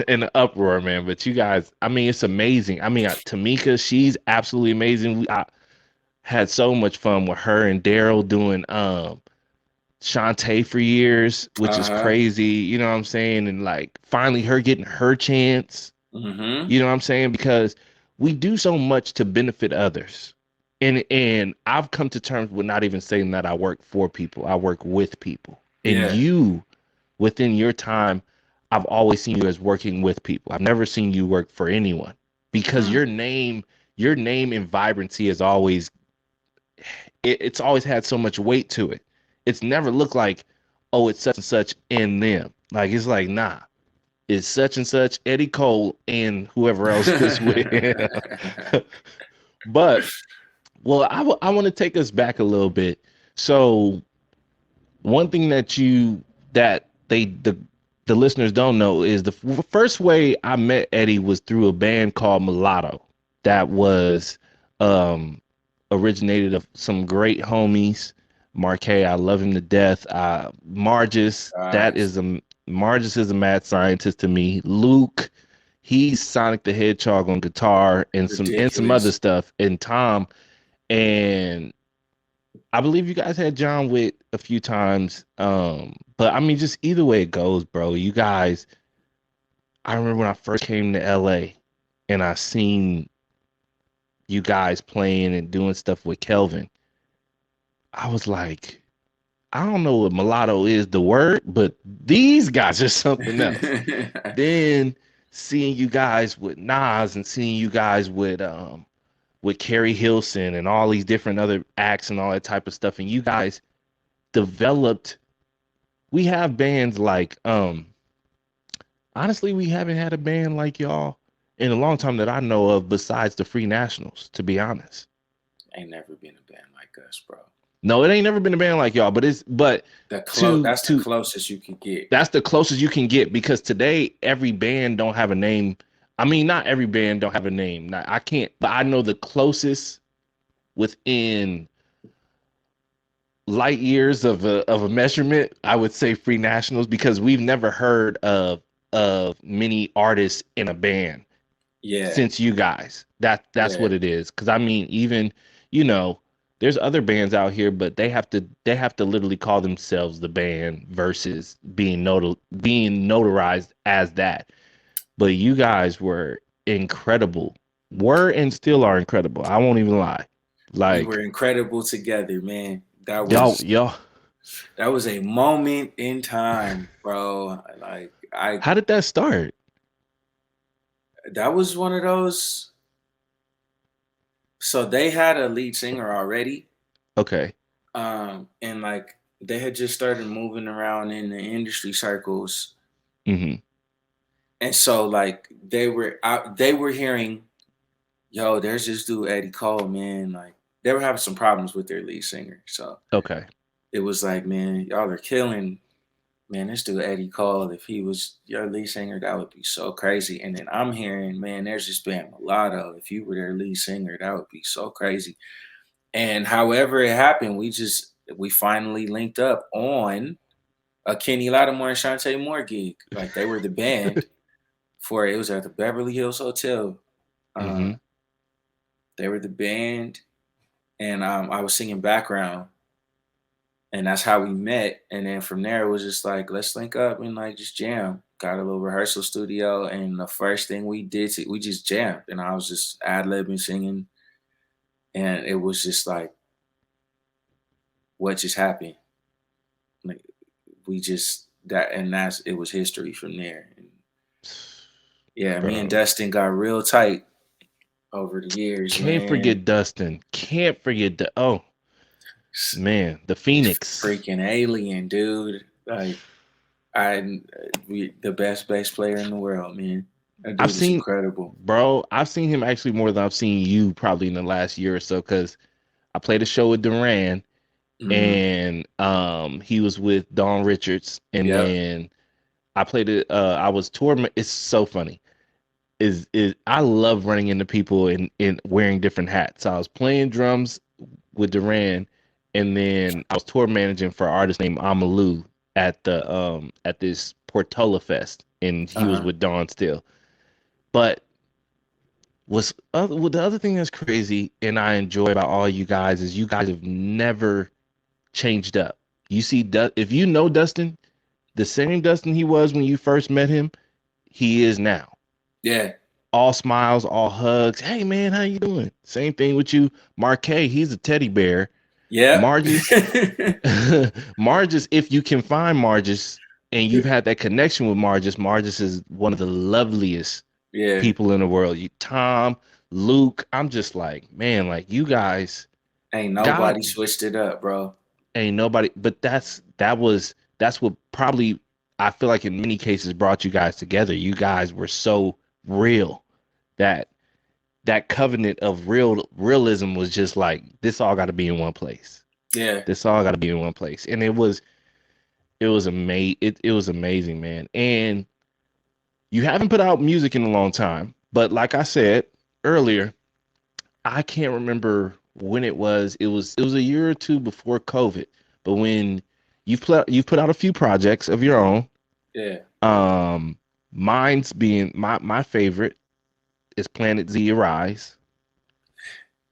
in the uproar, man. But you guys, I mean, it's amazing. I mean, Tamika, she's absolutely amazing. I had so much fun with her and Daryl doing Shantae for years, which is Uh-huh. crazy. You know what I'm saying? And like finally her getting her chance. Mm-hmm. You know what I'm saying? Because we do so much to benefit others. And I've come to terms with not even saying that I work for people. I work with people. And Yeah. you, within your time, I've always seen you as working with people. I've never seen you work for anyone because Mm. your name and vibrancy is always it's always had so much weight to it. It's never looked like, oh, it's such and such in them. Like it's like, nah, it's such and such, Eddie Cole and whoever else is with him. But well, I want to take us back a little bit. So one thing that the listeners don't know is the first way I met Eddie was through a band called Mulatto that was originated of some great homies. Marquet, I love him to death. Margis, Nice. Margis is a mad scientist to me. Luke, he's Sonic the Hedgehog on guitar and some other Ridiculous. stuff. And Tom, and I believe you guys had John Witt a few times. But I mean, just either way it goes, bro. You guys, I remember when I first came to LA and I seen you guys playing and doing stuff with Kelvin. I was like, I don't know what mulatto is the word, but these guys are something else. Then seeing you guys with Nas and seeing you guys with Carrie Hilson and all these different other acts and all that type of stuff, and you guys developed. We have bands like honestly, we haven't had a band like y'all in a long time that I know of, besides the Free Nationals, to be honest. Ain't never been a band like us, bro. No, it ain't never been a band like y'all, but That's the to closest you can get. that's the closest you can get, because today every band don't have a name. I mean, not every band don't have a name. Now, I can't, but I know the closest within light years of a measurement, I would say Free Nationals, because we've never heard of many artists in a band Yeah. since you guys. That's Yeah. what it is. Because I mean, even there's other bands out here, but they have to literally call themselves the band versus being notarized as that. But you guys were incredible were and still are incredible. I won't even lie. We Like were incredible together, man. y'all. That was a moment in time, bro. Like How did that start? that was one of those. So they had a lead singer already, Okay. and like they had just started moving around in the industry circles, Mm-hmm. and so like they were hearing, yo, there's this dude Eddie Cole, man. Like they were having some problems with their lead singer, so Okay. it was like, man, y'all are killing. Man, this dude Eddie Cole, if he was your lead singer, that would be so crazy. And then I'm hearing, man, there's this band Mulatto. If you were their lead singer, that would be so crazy. And however it happened, we finally linked up on a Kenny Lattimore and Shantae Moore gig. Like they were the band for it was at the Beverly Hills Hotel. Uh, Mm-hmm. they were the band, and I was singing background, and that's how we met. And then from there, it was just like, let's link up and like just jam. Got a little rehearsal studio, and the first thing we did, we just jammed, and I was just ad libbing, singing, and it was just like, what just happened? Like we just that, and that's it was history from there. And yeah, me and Bro. Dustin got real tight over the years, Can't man. forget Dustin. Can't forget the man, the He's Phoenix. freaking alien, dude. Like the best bass player in the world, man. That I've dude is seen, incredible. bro, I've seen him actually more than I've seen you probably in the last year or so because I played a show with Duran Hmm. and he was with Dawn Richards and Yep. then I played it I was it's so funny. Is I love running into people in wearing different hats. So I was playing drums with Duran and then I was tour managing for an artist named Amalu at this Portola Fest and he was Uh-huh. with Dawn still. But well, the other thing that's crazy and I enjoy about all you guys is you guys have never changed up. You see, if you know Dustin, the same Dustin he was when you first met him, he is now. Yeah. All smiles, all hugs. Hey man, how you doing? Same thing with you, Marquet. He's a teddy bear. Yep. Marges, Marges. If you can find Marges and you've had that connection with Marges, Marges is one of the loveliest Yeah. people in the world. You, Tom, Luke. I'm just like, man, like you guys. Ain't God nobody switched it up, bro. ain't nobody, but that's what probably I feel like in many cases brought you guys together. You guys were so real that that covenant of realism was just like this all got to be in one place. Yeah. This all got to be in one place, and it was amazing, man. And you haven't put out music in a long time, but like I said earlier, I can't remember when it was. It was a year or two before COVID. But when you've put out a few projects of your own. Yeah. Um, mine's being my favorite is Planet Z Arise.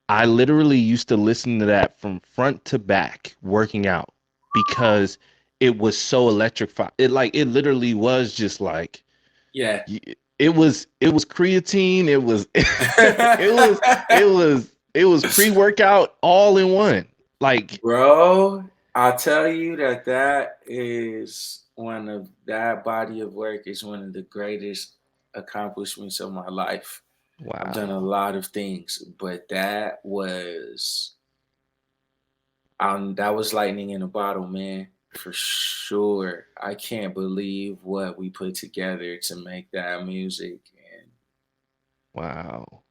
I literally used to listen to that from front to back working out because it was so electrified. It literally was just like Yeah. it was creatine, it was it was it was pre-workout all in one. Like Bro, I'll tell you that is one of that body of work is one of the greatest accomplishments of my life. I've done a wow. lot of things, but that was lightning in a bottle, man, for sure. I can't believe what we put together to make that music. And Wow.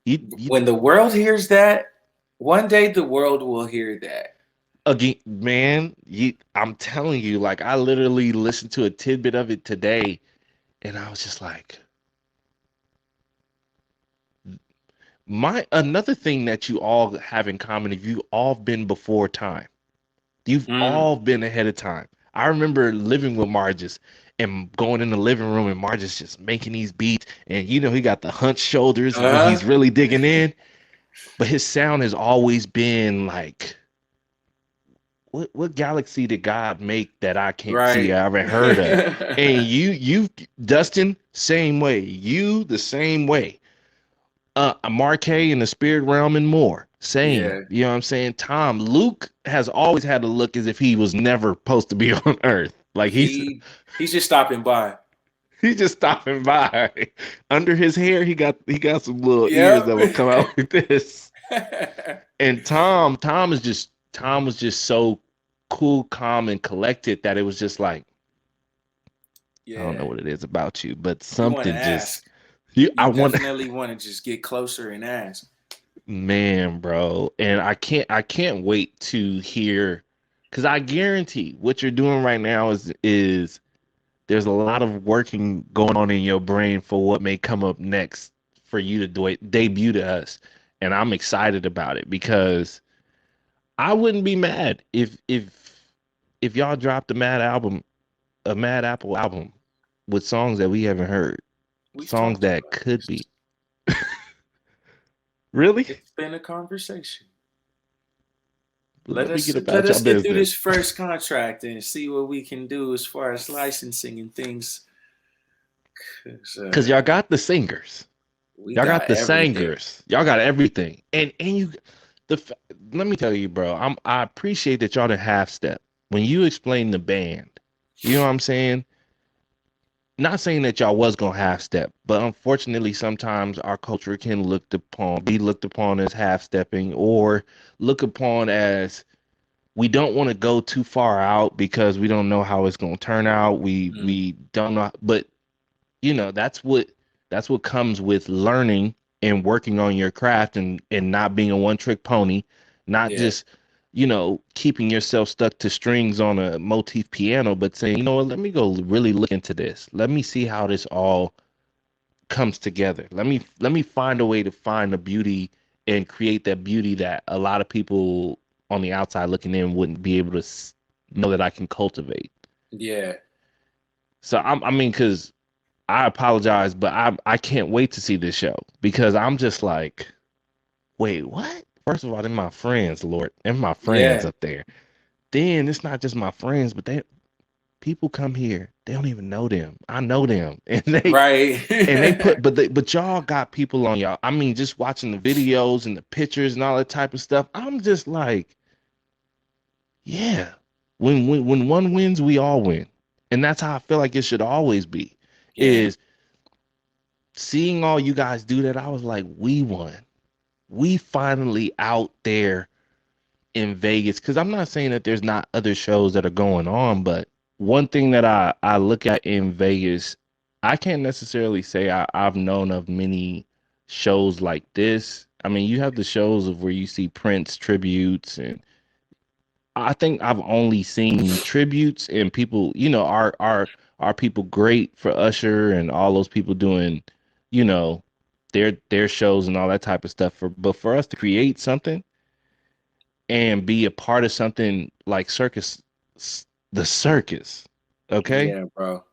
You when the world hears that, one day the world will hear that. again, man, I'm telling you, like I literally listened to a tidbit of it today and I was just like, my another thing that you all have in common is you all been before time. You've Mm. all been ahead of time. I remember living with Marges and going in the living room and Marges just making these beats and he got the hunched shoulders when Uh-huh. he's really digging in, but his sound has always been like what galaxy did God make that I can't see Right. I haven't heard of? And you Dustin, same way. You the same way. Marquet in the spirit realm and more. Same. Yeah. You know what I'm saying? Tom, Luke has always had to look as if he was never supposed to be on Earth. Like He's just stopping by. he's just stopping by. Under his hair, he got some little ears Yep. that will come out like this. And Tom was just so cool, calm, and collected that it was just like, I don't know Yeah. what it is about you, but You want to something just ask. I You want. definitely want to just get closer and ask. Man, bro. And I can't wait to hear, because I guarantee what you're doing right now is there's a lot of working going on in your brain for what may come up next for you to do it, debut to us. And I'm excited about it because I wouldn't be mad if y'all dropped a Mad Apple album with songs that we haven't heard, We've songs talked that about could this. be. Really? It's been a conversation. Let me get Let about your us get through business. this first contract and see what we can do as far as licensing and things. 'Cause, Because y'all got the singers. we Y'all got got the everything. singers. Y'all got everything. And you the let me tell you, bro. I appreciate that y'all didn't half step. When you explain the band, you know what I'm saying? Not saying that y'all was gonna half step, but unfortunately sometimes our culture can be looked upon as half stepping or look upon as we don't want to go too far out because we don't know how it's gonna turn out. Mm, We don't know, but that's what comes with learning and working on your craft and not being a one trick pony, not yeah, just keeping yourself stuck to strings on a motif piano, but saying, you know what, let me go really look into this, let me see how this all comes together, let me find a way to find the beauty and create that beauty that a lot of people on the outside looking in wouldn't be able to know that I can cultivate. yeah, So I mean, because I apologize, but I can't wait to see this show because I'm just like, wait, what? First of all, they're my friends, Lord. They're my friends yeah. up there. Then it's not just my friends, but people come here. They don't even know them. I know them. Right. But y'all got people on y'all. I mean, just watching the videos and the pictures and all that type of stuff. I'm just like, yeah. When one wins, we all win. And that's how I feel like it should always be. Yeah, Is seeing all you guys do that, I was like, we won. We finally out there in Vegas. Because I'm not saying that there's not other shows that are going on, but one thing that I look at in Vegas, I can't necessarily say I've known of many shows like this. I mean, you have the shows of where you see Prince tributes, and I think I've only seen tributes and people, are people great for Usher and all those people doing, you know, their shows and all that type of stuff. But for us to create something and be a part of something like the circus, okay, yeah, bro. It's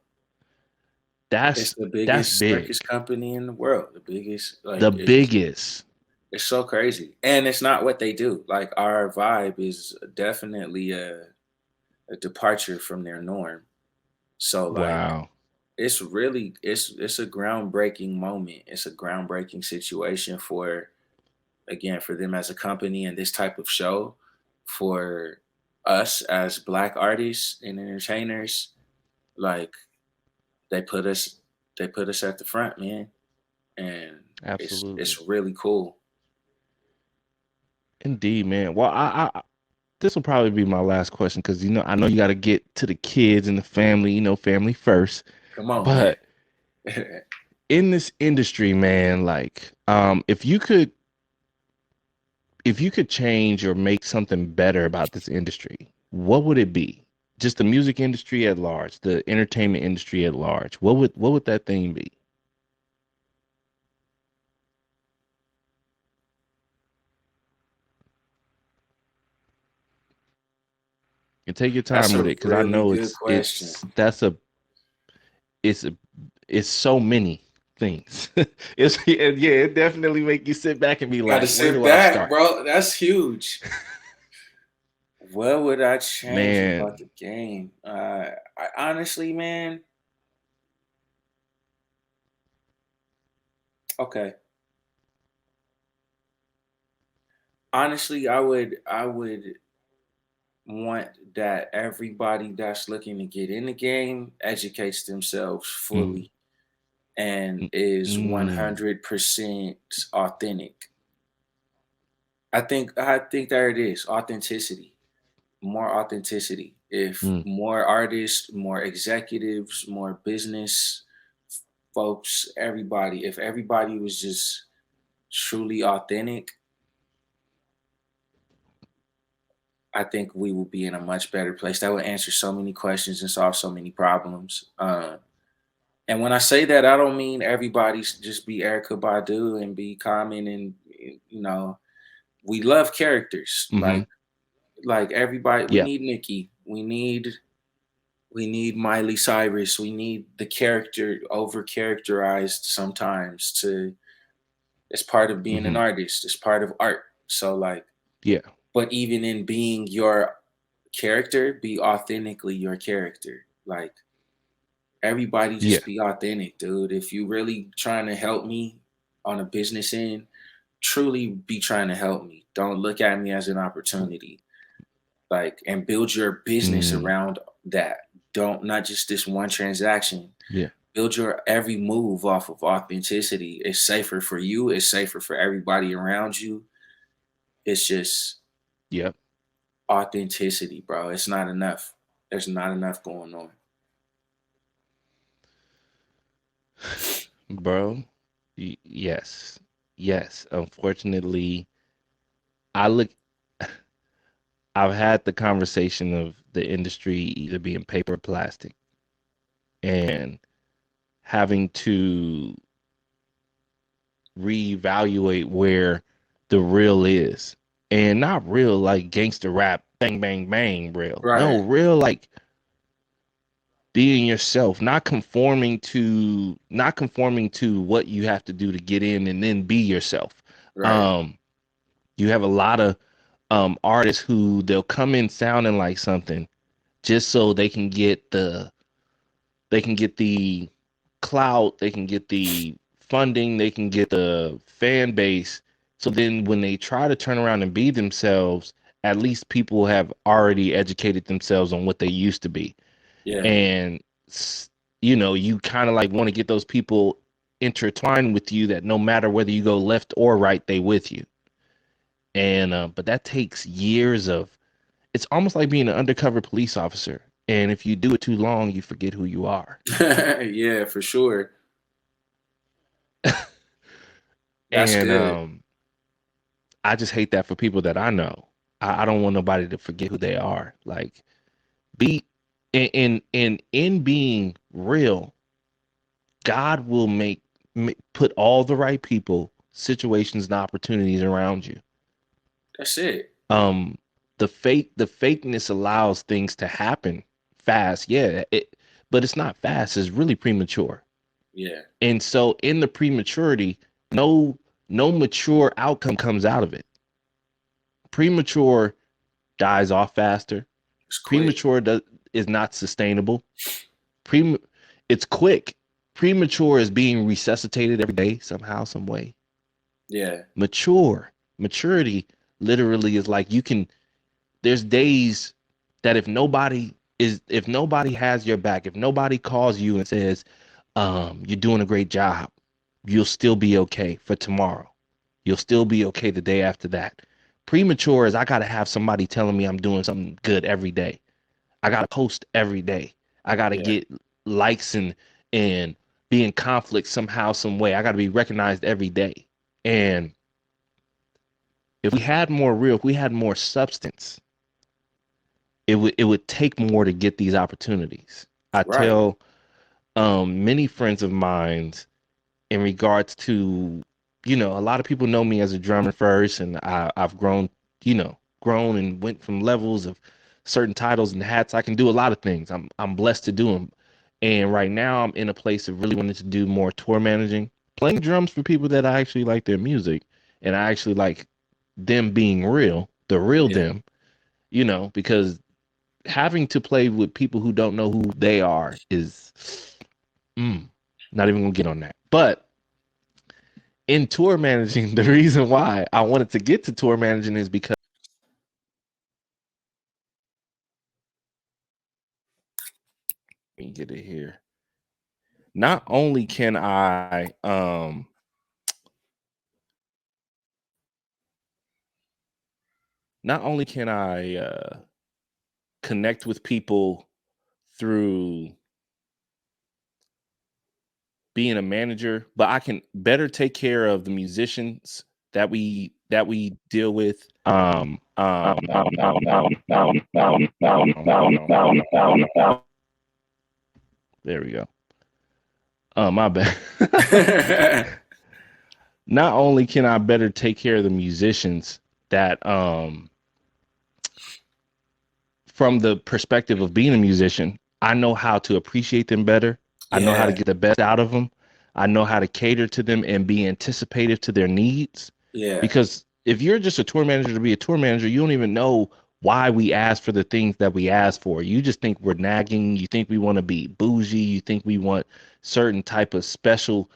that's the that's biggest circus big, company in the world. The biggest, the like biggest. it's so crazy, and it's not what they do. Like our vibe is definitely a departure from their norm. So like Wow, it's a groundbreaking moment. It's a groundbreaking situation for again for them as a company and this type of show for us as black artists and entertainers. Like they put us they put us at the front, man, and absolutely, it's really cool. indeed, man. Well, this will probably be my last question because I know you got to get to the kids and the family, family first. Come on, man. But in this industry, man, like, if you could change or make something better about this industry, what would it be? Just the music industry at large, the entertainment industry at large. What would that thing be? And take your That's time a with it, because I really know good it's question. it's that's a it's a it's so many things. It definitely make you sit back and be Got to like, where sit do I back, start? bro. That's huge. What would I change about Man, the game? I honestly, man. Okay, Honestly, I would want that everybody that's looking to get in the game educates themselves Mm, fully and is mm, 100% authentic. I think there it is, authenticity. More authenticity. If mm, more artists, more executives, more business folks, everybody, if everybody was just truly authentic, I think we will be in a much better place. That would answer so many questions and solve so many problems. And when I say that, I don't mean everybody's just be Erica Badu and be Common and we love characters. mm-hmm. Like everybody, we Yeah. need Nicki, we need Miley Cyrus, we need the character over characterized sometimes to it's part of being an Mm-hmm. artist, it's part of art. So like, Yeah. but even in being your character, be authentically your character. Like everybody Yeah. just be authentic, dude. If you really trying to help me on a business end, truly be trying to help me. Don't look at me as an opportunity. Like and build your business Mm, around that. Don't not just this one transaction. yeah. Build your every move off of authenticity. It's safer for you, it's safer for everybody around you. It's just Yep. authenticity, bro. It's not enough. There's not enough going on. Bro. Yes. Yes. Unfortunately, I look. I've had the conversation of the industry either being paper or plastic, and having to reevaluate where the real is. And not real like gangster rap, bang, bang, bang, real. No, Right, real like being yourself, not conforming to what you have to do to get in and then be yourself. right. Um, you have a lot of artists who they'll come in sounding like something just so they can get the clout, they can get the funding, they can get the fan base. So then when they try to turn around and be themselves, at least people have already educated themselves on what they used to be. Yeah. And you kind of like want to get those people intertwined with you that no matter whether you go left or right, they with you. And but that takes years of it's almost like being an undercover police officer. And if you do it too long, you forget who you are. Yeah, for sure. That's And good. I just hate that for people that I know. I don't want nobody to forget who they are. Like be in being real, God will put all the right people, situations, and opportunities around you. That's it. Um, the fakeness allows things to happen fast, yeah. But it's not fast. It's really premature. Yeah. And so in the prematurity, no no mature outcome comes out of it. Premature dies off faster. It's quick. Premature is not sustainable. Prem it's quick. Premature is being resuscitated every day somehow, some way. Yeah. Maturity literally is like there's days that if nobody has your back, if nobody calls you and says, you're doing a great job, you'll still be okay for tomorrow. You'll still be okay the day after that. Premature is I gotta have somebody telling me I'm doing something good every day. I gotta post every day. I gotta Yeah. get likes and be in conflict somehow, some way. I gotta be recognized every day. And if we had more substance, it would take more to get these opportunities. I Right. tell many friends of mine in regards to, a lot of people know me as a drummer first, and I've grown and went from levels of certain titles and hats. I can do a lot of things. I'm blessed to do them. And right now I'm in a place of really wanting to do more tour managing, playing drums for people that I actually like their music, and I actually like them being real, the real Yeah. them, because having to play with people who don't know who they are is not even gonna get on that. But in tour managing, the reason why I wanted to get to tour managing is because let me get it here. Not only can I connect with people through being a manager, but I can better take care of the musicians that we deal with. There we go. My bad. Not only can I better take care of the musicians that from the perspective of being a musician, I know how to appreciate them better. I know how to get the best out of them. I know how to cater to them and be anticipative to their needs. Yeah. Because if you're just a tour manager to be a tour manager, you don't even know why we ask for the things that we ask for. You just think we're nagging. You think we want to be bougie. You think we want certain type of special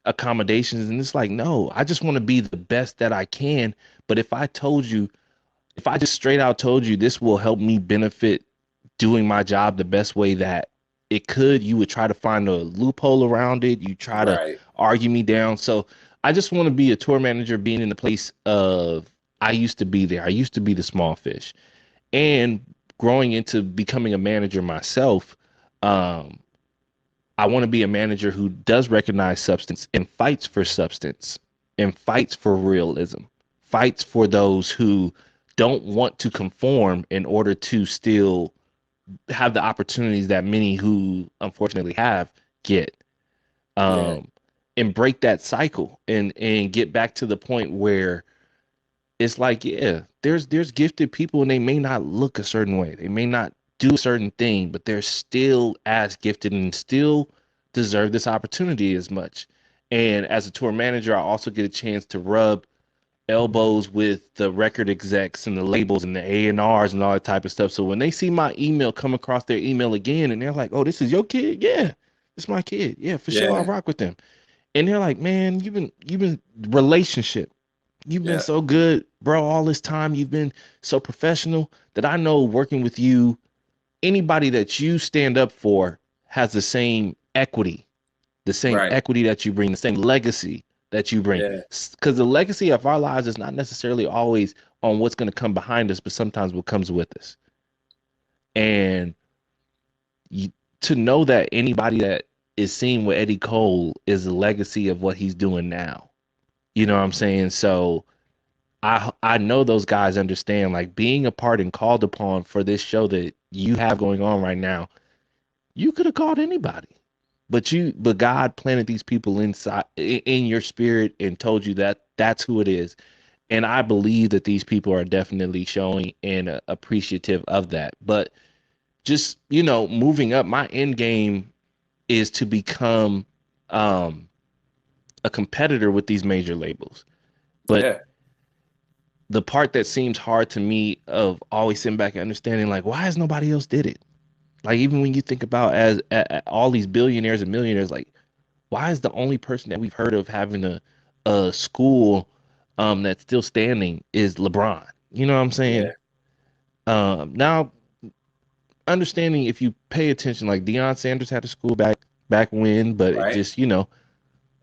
accommodations. And it's like, no, I just want to be the best that I can. But if I just straight out told you this will help me benefit doing my job the best way that it could, you would try to find a loophole around it. You try to argue me down. So I just want to be a tour manager, being in the place of, I used to be there. I used to be the small fish, and growing into becoming a manager myself. I want to be a manager who does recognize substance and fights for substance and fights for realism, fights for those who don't want to conform in order to still have the opportunities that many who unfortunately have get. And break that cycle and get back to the point where it's like, yeah, there's gifted people and they may not look a certain way. They may not do a certain thing, but they're still as gifted and still deserve this opportunity as much. And as a tour manager, I also get a chance to rub elbows with the record execs and the labels and the A&Rs and all that type of stuff. So when they see my email come across their email again and they're like, oh, this is your kid? Yeah, it's my kid. Yeah, for sure. I'll rock with them. And they're like, man, you've been relationship. You've been so good, bro, all this time. You've been so professional that I know working with you, anybody that you stand up for has the same equity, that you bring, the same legacy that you bring. Because the legacy of our lives is not necessarily always on what's going to come behind us, but sometimes what comes with us. And to know that anybody that is seen with Eddie Cole is a legacy of what he's doing now. You know what I'm saying? So I know those guys understand, like, being a part and called upon for this show that you have going on right now. You could have called anybody, but God planted these people inside in your spirit and told you that that's who it is. And I believe that these people are definitely showing and appreciative of that. But just, moving up, my end game is to become a competitor with these major labels. But the part that seems hard to me of always sitting back and understanding, like, why has nobody else did it? Like, even when you think about as all these billionaires and millionaires, like, why is the only person that we've heard of having a school that's still standing is LeBron? You know what I'm saying? Now, understanding, if you pay attention, like, Deion Sanders had a school back when, but it just,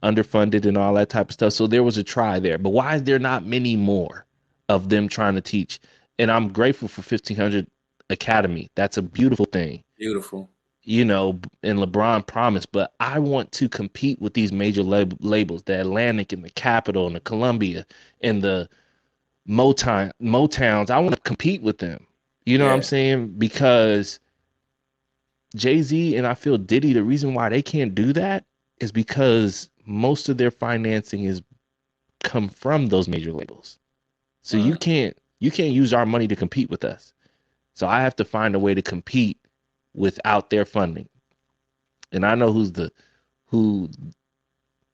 underfunded and all that type of stuff. So there was a try there. But why is there not many more of them trying to teach? And I'm grateful for 1500 Academy. That's a beautiful thing. Beautiful. And LeBron promised, but I want to compete with these major labels, the Atlantic and the Capitol and the Columbia and the Motowns. I want to compete with them. You know what I'm saying? Because Jay-Z and I feel Diddy, the reason why they can't do that is because most of their financing is come from those major labels. So you can't use our money to compete with us. So I have to find a way to compete without their funding. And I know who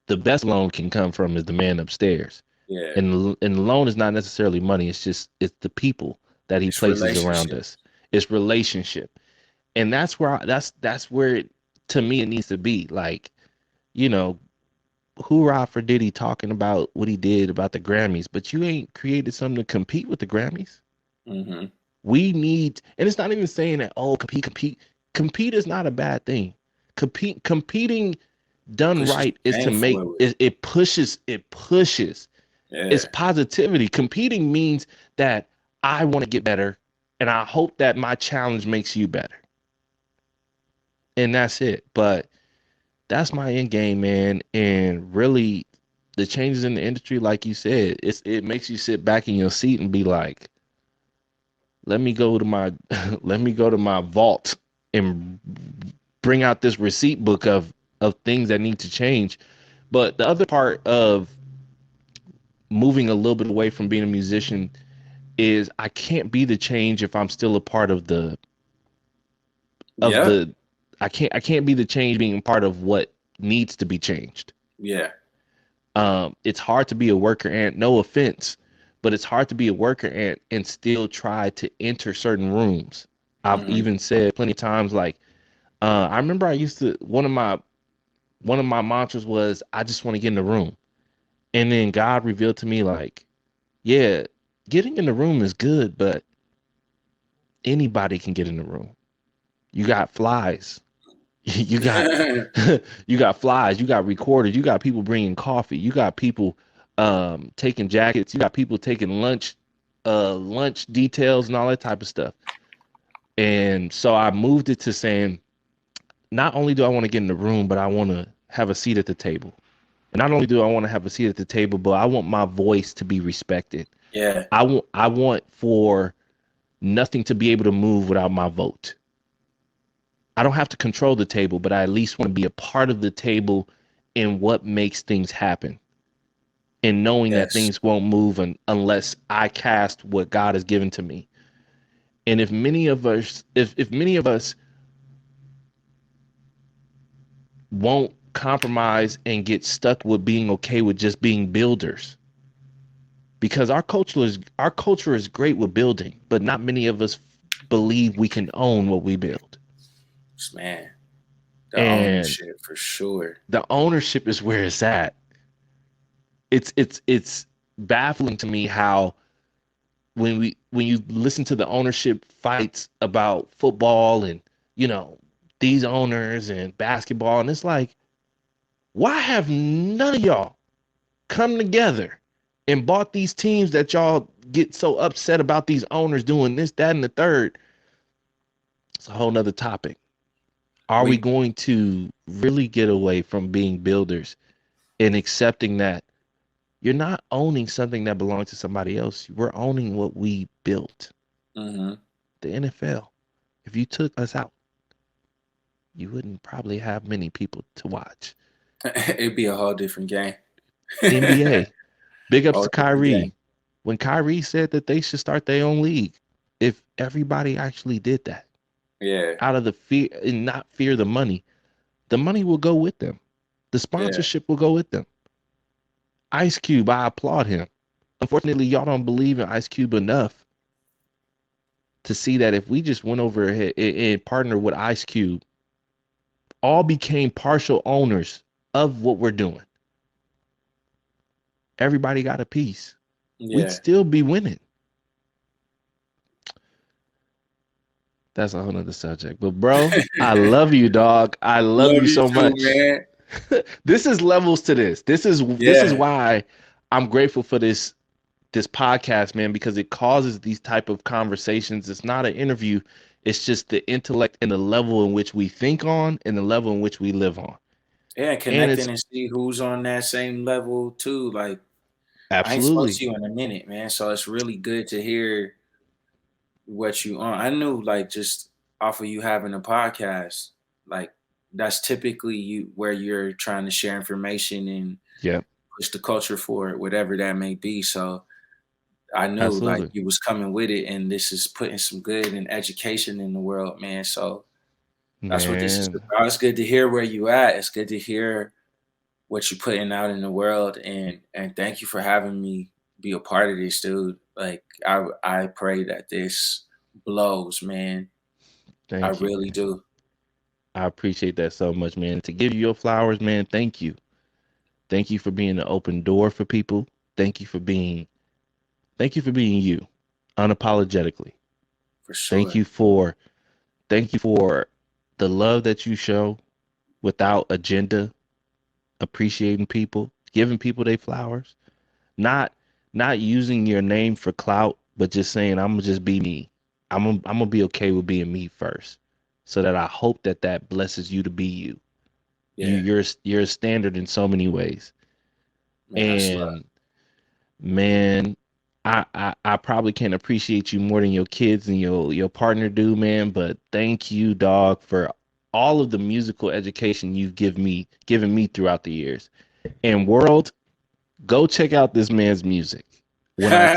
the best loan can come from is the man upstairs. Yeah. And the loan is not necessarily money. It's the people that he places around us. It's relationship. And that's where to me it needs to be. Like, hoorah for Diddy talking about what he did about the Grammys, but you ain't created something to compete with the Grammys. Mm-hmm. We need, and it's not even saying that, oh, compete. Compete is not a bad thing. Competing done Pushes right the is to game make forward. it pushes. It's Yeah. positivity. Competing means that I want to get better, and I hope that my challenge makes you better. And that's it. But that's my end game, man. And really, the changes in the industry, like you said, it makes you sit back in your seat and be like, let me go to my let me go to my vault and bring out this receipt book of things that need to change. But the other part of moving a little bit away from being a musician is I can't be the change if I'm still a part of Yeah. the I can't be the change being part of what needs to be changed. Yeah. It's hard to be a worker ant, no offense, but it's hard to be a worker ant and still try to enter certain rooms. I've Mm-hmm. even said plenty of times like I remember I used to one of my mantras was I just want to get in the room. And then God revealed to me like, yeah, getting in the room is good, but anybody can get in the room. You got flies. You got you got flies, you got recorders, you got people bringing coffee, you got people taking jackets, you got people taking lunch details and all that type of stuff. And so I moved it to saying not only do I want to get in the room, but I want to have a seat at the table. And not only do I want to have a seat at the table, but I want my voice to be respected. Yeah. I want for nothing to be able to move without my vote. I don't have to control the table, but I at least want to be a part of the table in what makes things happen. And knowing that Yes. things won't move unless I cast what God has given to me. And if many of us won't compromise and get stuck with being okay with just being builders, because our culture is great with building, but not many of us believe we can own what we build. Man, the And ownership for sure. the ownership is where it's at. It's baffling to me how when you listen to the ownership fights about football and you know these owners and basketball, and it's like, why have none of y'all come together and bought these teams that y'all get so upset about these owners doing this, that, and the third? It's a whole nother topic. Are we We going to really get away from being builders and accepting that you're not owning something that belongs to somebody else? We're owning what we built. mm-hmm. The NFL. If you took us out, you wouldn't probably have many people to watch. It'd be a whole different game. NBA. Big ups Whole to different game. Kyrie. When Kyrie said that they should start their own league, if everybody actually did that Yeah. out of the fear and not fear the money will go with them. The Yeah. sponsorship will go with them. Ice Cube, I applaud him. Unfortunately, y'all don't believe in Ice Cube enough to see that if we just went over ahead and partnered with Ice Cube, all became partial owners of what we're doing. Everybody got a piece. We'd Yeah. still be winning. That's a whole nother subject. But bro, I love you, dog. I love Love you you so too, much. man. This is levels to this. This is Yeah. why I'm grateful for this podcast, man, because it causes these type of conversations. It's not an interview. It's just the intellect and the level in which we think on and the level in which we live on. Yeah, And connecting it's and see who's on that same level too. Like I ain't spoke absolutely. to you in a minute, man. So it's really good to hear what you on. I knew like just off of you having a podcast, like that's typically you where you're trying to share information and Yep, push the culture forward, whatever that may be. So I knew like absolutely. you was coming with it, and this is putting some good and education in the world, man. So that's what this is Man, about. It's good to hear where you at. It's good to hear what you're putting out in the world, and thank you for having me be a part of this, dude. Like I pray that this blows, man. I thank you, really man. do. I appreciate that so much, man. To give you your flowers, man, thank you. Thank you for being an open door for people. Thank you for being you unapologetically. For sure. Thank you for the love that you show without agenda, appreciating people, giving people their flowers, not using your name for clout, but just saying, I'm gonna just be me. I'm gonna be okay with being me first, so that I hope that blesses you to be you. Yeah. You're a standard in so many ways. Man, that's love. And man, I probably can't appreciate you more than your kids and your partner do, man. But thank you, dog, for all of the musical education you've given me throughout the years. And world, go check out this man's music. When I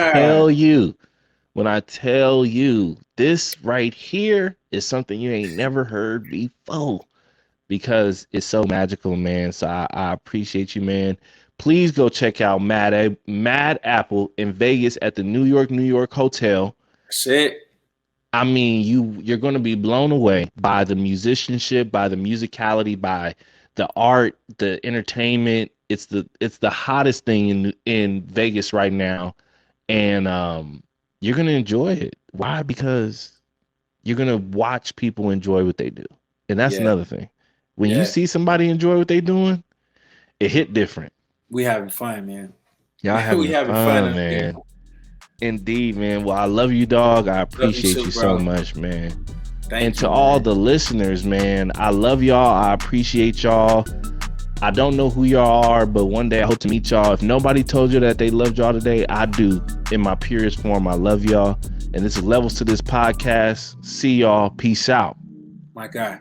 tell you, this right here is something you ain't never heard before, because it's so magical, man. So I appreciate you, man. Please go check out Mad Apple in Vegas at the New York Hotel. That's it. I mean, you're going to be blown away by the musicianship, by the musicality, by the art, the entertainment. It's the hottest thing in Vegas right now, and you're going to enjoy it. Why? Because you're going to watch people enjoy what they do, and that's another thing. When you see somebody enjoy what they doing, it hit different. We having fun, man. Y'all having fun, man. Indeed, man. Well, I love you, dog. I appreciate you so much, man. Thank you, to all the listeners, man, I love y'all. I appreciate y'all. I don't know who y'all are, but one day I hope to meet y'all. If nobody told you that they loved y'all today, I do. In my purest form, I love y'all. And this is Levels to This podcast. See y'all. Peace out. My God.